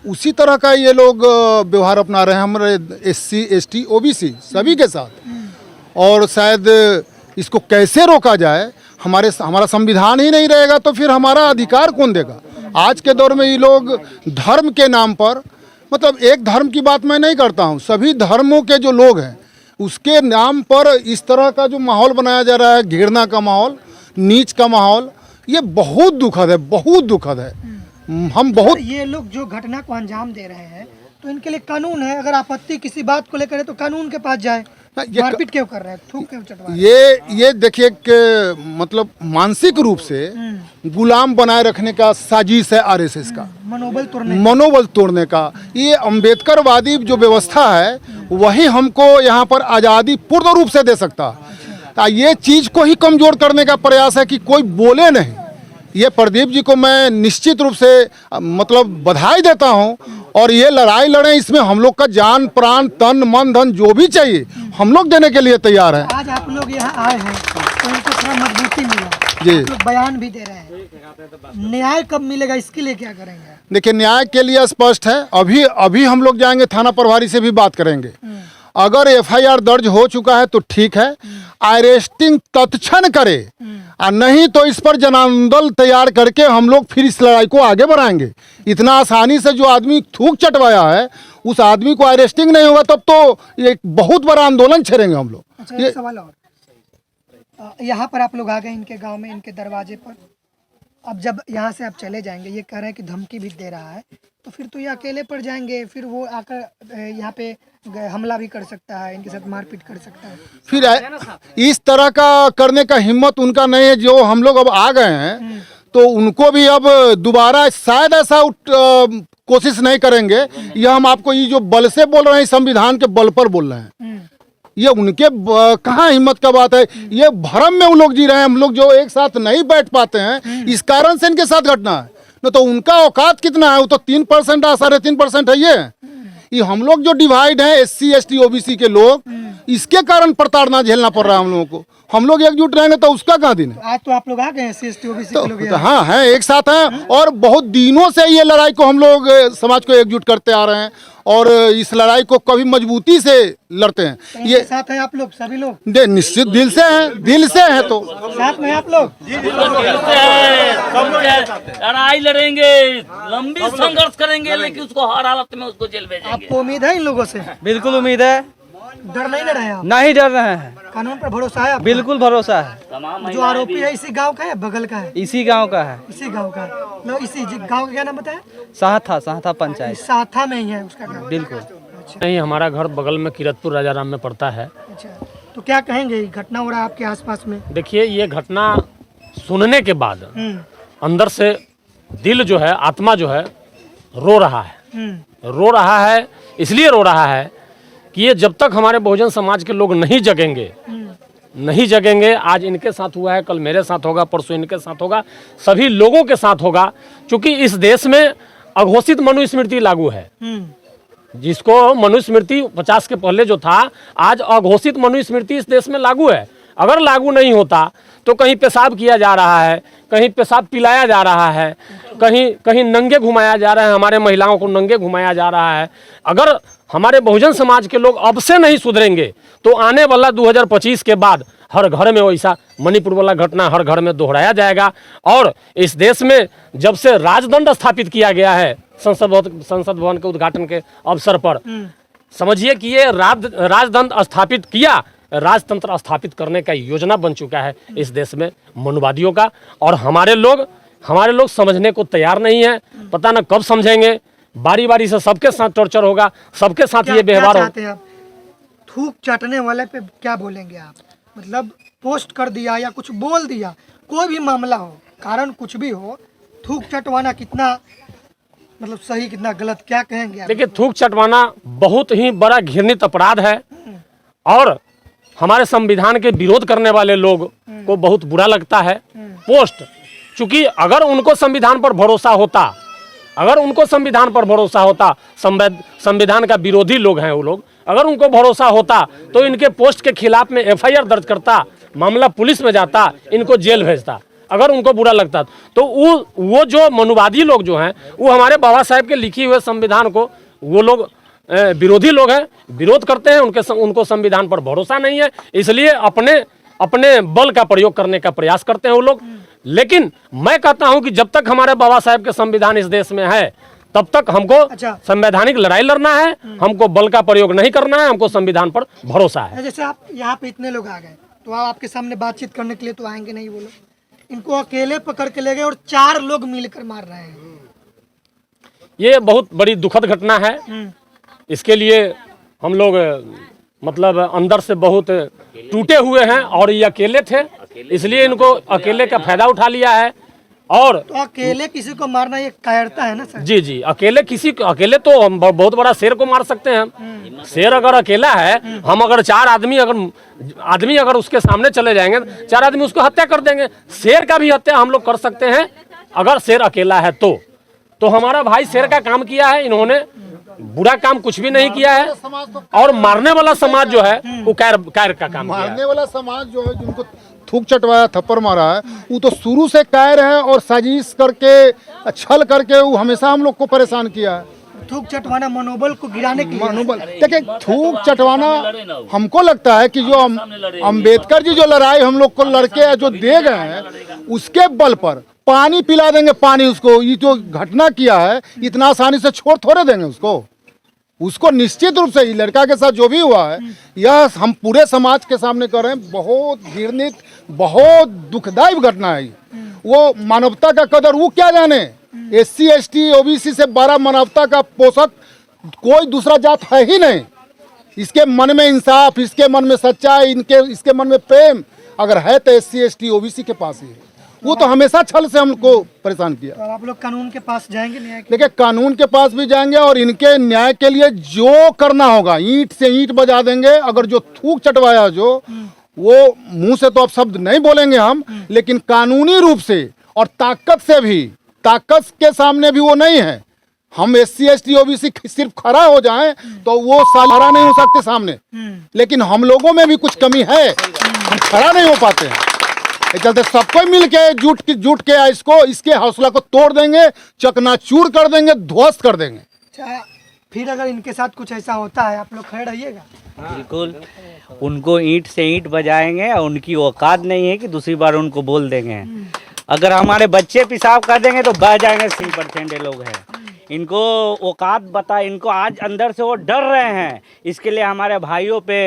उसी तरह का ये लोग व्यवहार अपना रहे हैं हमारे SC ST OBC सभी के साथ। और शायद इसको कैसे रोका जाए, हमारा संविधान ही नहीं रहेगा तो फिर हमारा अधिकार कौन देगा? आज के दौर में ये लोग धर्म के नाम पर, मतलब एक धर्म की बात मैं नहीं करता हूँ, सभी धर्मों के जो लोग हैं उसके नाम पर इस तरह का जो माहौल बनाया जा रहा है, घृणा का माहौल, नीच का माहौल, ये बहुत दुखद है, बहुत दुखद है। हम बहुत ये लोग जो घटना को अंजाम दे रहे हैं तो इनके लिए कानून है, अगर आपत्ति किसी बात को लेकर है तो कानून के पास जाए। मारपीट क्यों कर रहे हैं, थूक क्यों चटवा रहे हैं? ये देखिए कि मतलब मानसिक रूप से गुलाम बनाए रखने का साजिश है आरएसएस का, मनोबल तोड़ने का। ये अम्बेडकरवादी जो व्यवस्था है वही हमको यहाँ पर आज़ादी पूर्ण रूप से दे सकता है। ये चीज़ को ही कमजोर करने का प्रयास है कि कोई बोले नहीं। ये प्रदीप जी को मैं निश्चित रूप से मतलब बधाई देता हूँ, और ये लड़ाई लड़ें, इसमें हम लोग का जान प्राण तन मन धन जो भी चाहिए हम लोग देने के लिए तैयार हैं। आज आप लोग यहाँ आए हैं तो इनको थोड़ा मजबूती मिला जी, आप लोग बयान भी दे रहे हैं, न्याय कब मिलेगा इसके लिए क्या करेंगे? देखिए, न्याय के लिए स्पष्ट है, अभी हम लोग जाएंगे थाना प्रभारी से भी बात करेंगे। अगर FIR दर्ज हो चुका है तो ठीक है, अरेस्टिंग तत्क्षण करे, और नहीं तो इस पर जनांदोलन तैयार करके हम लोग फिर इस लड़ाई को आगे बढ़ाएंगे। इतना आसानी से जो आदमी थूक चटवाया है उस आदमी को अरेस्टिंग नहीं होगा तब तो ये बहुत बड़ा आंदोलन छेड़ेंगे हम लोग। अच्छा, एक सवाल और, यहाँ पर आप लोग आ गए इनके गांव में, इनके दरवाजे पर, अब जब यहाँ से आप चले जाएंगे, ये कह रहे हैं कि धमकी भी दे रहा है, तो फिर तो ये अकेले पड़ जाएंगे, फिर वो आकर यहाँ पे हमला भी कर सकता है, इनके साथ मारपीट कर सकता है। फिर इस तरह का करने का हिम्मत उनका नहीं है। जो हम लोग अब आ गए हैं तो उनको भी अब दोबारा शायद ऐसा कोशिश नहीं करेंगे। यह हम आपको ये जो बल से बोल रहे हैं, संविधान के बल पर बोल रहे हैं, ये उनके कहाँ हिम्मत का बात है। ये भ्रम में वो लोग जी रहे हैं। हम लोग जो एक साथ नहीं बैठ पाते हैं, इस कारण से इनके साथ घटना है। न तो उनका औकात कितना है, वो तो 3% 3.5% है। ये हम लोग जो डिवाइड है SC ST OBC के लोग, इसके कारण प्रताड़ना झेलना पड़ रहा है हम लोगों को। हम लोग एकजुट रहेंगे तो उसका कहाँ दिन है? आज तो आप लोग आ गए SC ST OBC के लोग तो हाँ हैं, एक साथ हैं, और बहुत दिनों से ये लड़ाई को हम लोग समाज को एकजुट करते आ रहे हैं, और इस लड़ाई को कभी मजबूती से लड़ते हैं। तो ये साथ हैं आप लोग, सभी लोग निश्चित दिल से हैं, दिल से हैं, तो साथ में आप लोग लड़ाई लड़ेंगे, लंबी संघर्ष करेंगे, लेकिन उसको हर हालत में उसको जेल भेजेंगे। आपको उम्मीद है इन लोगों से? बिल्कुल उम्मीद है, डर नहीं लग रहे हैं आप? नहीं डर रहे हैं, कानून पर भरोसा है आपको? बिल्कुल भरोसा है। जो आरोपी है इसी गांव का है, बगल का है? इसी गांव का है। इसी गांव का लो, इसी गांव का क्या नाम बताया? साथा पंचायत। साथा में ही है उसका गांव? बिल्कुल नहीं, हमारा घर बगल में किरतपुर राजाराम में पड़ता है। अच्छा, तो क्या कहेंगे, घटना हो रहा है आपके आसपास में? देखिए, ये घटना सुनने के बाद अंदर से दिल जो है, आत्मा जो है, रो रहा है। रो रहा है इसलिए रो रहा है कि ये जब तक हमारे बहुजन समाज के लोग नहीं जगेंगे, आज इनके साथ हुआ है, कल मेरे साथ होगा, परसों इनके साथ होगा, सभी लोगों के साथ होगा। क्योंकि इस देश में अघोषित मनुस्मृति लागू है। जिसको मनुस्मृति 50 के पहले जो था, आज अघोषित मनुस्मृति इस देश में लागू है। अगर लागू नहीं होता तो कहीं पेशाब किया जा रहा है, कहीं पेशाब पिलाया जा रहा है, कहीं नंगे घुमाया जा रहा है, हमारे महिलाओं को नंगे घुमाया जा रहा है। अगर हमारे बहुजन समाज के लोग अब से नहीं सुधरेंगे तो आने वाला 2025 के बाद हर घर में वैसा मणिपुर वाला घटना हर घर में दोहराया जाएगा। और इस देश में जब से राजदंड स्थापित किया गया है संसद भवन के उद्घाटन के अवसर पर, समझिए कि ये राजदंड स्थापित किया, राजतंत्र स्थापित करने का योजना बन चुका है इस देश में मनुवादियों का। और हमारे लोग समझने को तैयार नहीं है। पता न कब समझेंगे। बारी बारी से सबके साथ टॉर्चर होगा, सबके साथ ये व्यवहार होगा। चाहते हैं आप थूक चाटने वाले पे क्या बोलेंगे आप? मतलब पोस्ट कर दिया या कुछ बोल दिया, कोई भी मामला हो, कारण कुछ भी हो, थूक चटवाना कितना मतलब सही कितना गलत, क्या कहेंगे आप? देखिए, थूक चटवाना बहुत ही बड़ा घृणित अपराध है और हमारे संविधान के विरोध करने वाले लोग को बहुत बुरा लगता है पोस्ट। चूंकि अगर उनको संविधान पर भरोसा होता, संविधान का विरोधी लोग हैं वो लोग, अगर उनको भरोसा होता तो इनके पोस्ट के खिलाफ में FIR दर्ज करता, मामला पुलिस में जाता, इनको जेल भेजता। अगर उनको बुरा लगता तो वो जो मनुवादी लोग जो हैं वो हमारे बाबा साहेब के लिखी हुए संविधान को वो लोग विरोधी लोग हैं, विरोध करते हैं। उनको संविधान पर भरोसा नहीं है, इसलिए अपने बल का प्रयोग करने का प्रयास करते हैं वो लोग। लेकिन मैं कहता हूं कि जब तक हमारे बाबा साहेब के संविधान इस देश में है तब तक हमको संवैधानिक लड़ाई लड़ना है, हमको बल का प्रयोग नहीं करना है, हमको संविधान पर भरोसा है। जैसे आप यहाँ पे इतने लोग आ गए तो आपके सामने बातचीत करने के लिए तो आएंगे नहीं वो लोग, इनको अकेले पकड़ के ले गए और 4 लोग मिलकर मार रहे हैं। ये बहुत बड़ी दुखद घटना है। इसके लिए हम लोग मतलब अंदर से बहुत टूटे हुए हैं और ये अकेले थे, इसलिए इनको अकेले का फायदा उठा लिया है। और तो अकेले किसी को मारना ये कायरता है ना सर? जी, अकेले तो हम बहुत बड़ा शेर को मार सकते हैं। शेर अगर अकेला है, हम अगर 4 आदमी अगर उसके सामने चले जाएंगे, 4 आदमी उसको हत्या कर देंगे। शेर का भी हत्या हम लोग कर सकते हैं अगर शेर अकेला है तो हमारा भाई शेर का काम किया है, इन्होंने बुरा काम कुछ भी नहीं किया है। और मारने वाला समाज जो है वो कायर का काम किया है। मारने वाला समाज जो है, जिनको थूक चटवाया, थप्पड़ मारा है, वो तो शुरू से कायर है और साजिश करके, छल करके वो हमेशा हम लोग को परेशान किया है। थूक चटवाना मनोबल को गिराने के लिए। मनोबल देखिए, थूक चटवाना हमको लगता है कि जो अम्बेडकर जी जो लड़ाई हम लोग को लड़के जो दे गए हैं उसके बल पर पानी पिला देंगे, पानी उसको, ये जो घटना किया है इतना आसानी से छोड़ थोड़े देंगे उसको निश्चित रूप से लड़का के साथ जो भी हुआ है यह हम पूरे समाज के सामने कर रहे हैं। बहुत घृणित, बहुत दुखदायी घटना है। वो मानवता का कदर वो क्या जाने, SC ST OBC से बड़ा मानवता का पोषक कोई दूसरा जात है ही नहीं। इसके मन में इंसाफ, इसके मन में सच्चाई, इसके मन में प्रेम अगर है तो SC ST OBC के पास ही है। वो तो हमेशा छल से हमको परेशान किया। तो आप लोग कानून के पास जाएंगे, न्याय के? देखिए, कानून के पास भी जाएंगे और इनके न्याय के लिए जो करना होगा, ईंट से ईंट बजा देंगे। अगर जो थूक चटवाया जो वो मुंह से तो अब शब्द नहीं बोलेंगे हम, लेकिन कानूनी रूप से और ताकत के सामने भी वो नहीं है। हम SC ST OBC सिर्फ खड़ा हो जाएं तो वो खड़ा नहीं हो सकते सामने, लेकिन हम लोगों में भी कुछ कमी है, हम खड़ा नहीं हो पाते हैं। इस चलते सबको मिल के जुट के इसके हौसला को तोड़ देंगे, चकनाचूर कर देंगे, ध्वस्त कर देंगे। अच्छा, फिर अगर इनके साथ कुछ ऐसा होता है आप लोग खड़े रहिएगा? बिल्कुल, उनको ईंट से ईंट बजाएंगे और उनकी औकात नहीं है कि दूसरी बार उनको बोल देंगे। अगर हमारे बच्चे पेशाब कर देंगे तो बह जाएंगे। 3% लोग हैं, इनको औकात इनको आज अंदर से वो डर रहे हैं। इसके लिए हमारे भाइयों पे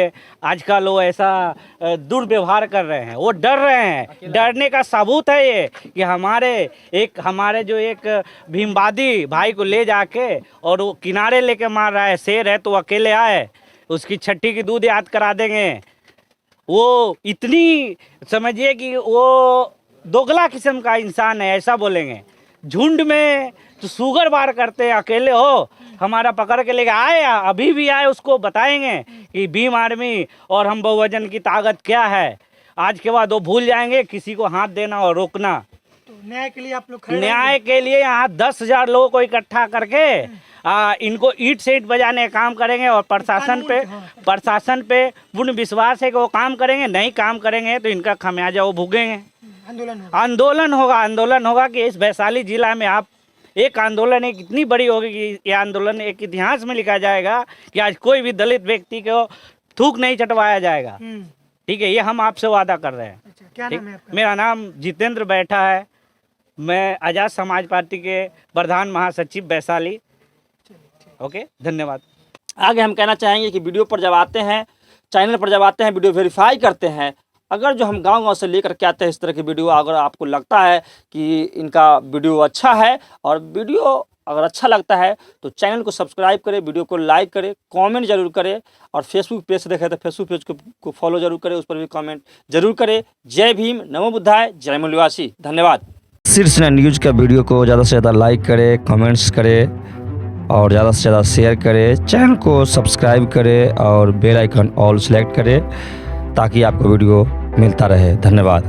आजकल वो ऐसा दुर्व्यवहार कर रहे हैं, वो डर रहे हैं। डरने का सबूत है ये कि हमारे जो एक भीमवादी भाई को ले जाके और वो किनारे लेके मार रहा है। शेर है तो अकेले आए, उसकी छठी की दूध याद करा देंगे। वो इतनी समझिए कि वो दोगला किस्म का इंसान है, ऐसा बोलेंगे। झुंड में तो शुगर बार करते हैं, अकेले हो हमारा पकड़ के लेके आए, अभी भी आए, उसको बताएंगे कि भीम आर्मी और हम बहुवचन की ताकत क्या है। आज के बाद वो भूल जाएंगे किसी को हाथ देना और रोकना। तो न्याय के लिए आप लोग खड़े न्याय के लिए यहाँ 10,000 लोगों को इकट्ठा करके इनको ईंट से ईंट बजाने का काम करेंगे। और प्रशासन पे पूर्ण विश्वास है कि वो काम करेंगे। नहीं काम करेंगे तो इनका खामियाजा वो भुगेंगे। आंदोलन होगा कि इस वैशाली जिला में आप एक आंदोलन एक इतनी बड़ी होगी कि ये आंदोलन एक इतिहास में लिखा जाएगा कि आज कोई भी दलित व्यक्ति को थूक नहीं चटवाया जाएगा। ठीक है, ये हम आपसे वादा कर रहे हैं। अच्छा, क्या नाम है आपका? मेरा नाम जितेंद्र बैठा है, मैं आज़ाद समाज पार्टी के प्रधान महासचिव वैशाली। ओके, धन्यवाद। आगे हम कहना चाहेंगे कि वीडियो पर जब आते हैं, चैनल पर जब आते हैं, वीडियो वेरीफाई करते हैं, अगर जो हम गांव-गांव से लेकर के आते हैं इस तरह की वीडियो, अगर आपको लगता है कि इनका वीडियो अच्छा है और वीडियो अगर अच्छा लगता है तो चैनल को सब्सक्राइब करें, वीडियो को लाइक करें, कमेंट जरूर करें और फेसबुक पेज से देखें तो फेसबुक पेज को फॉलो जरूर करें, उस पर भी कमेंट जरूर करें। जय भीम, नमो बुद्धाय, जय मूल्यवासी, धन्यवाद। शीर्ष न्यूज़ का वीडियो को ज़्यादा से ज़्यादा लाइक करें, कमेंट्स करें और ज़्यादा से ज़्यादा शेयर करें, चैनल को सब्सक्राइब करें और बेल आइकन ऑल सेलेक्ट करें ताकि आपको वीडियो मिलता रहे। धन्यवाद।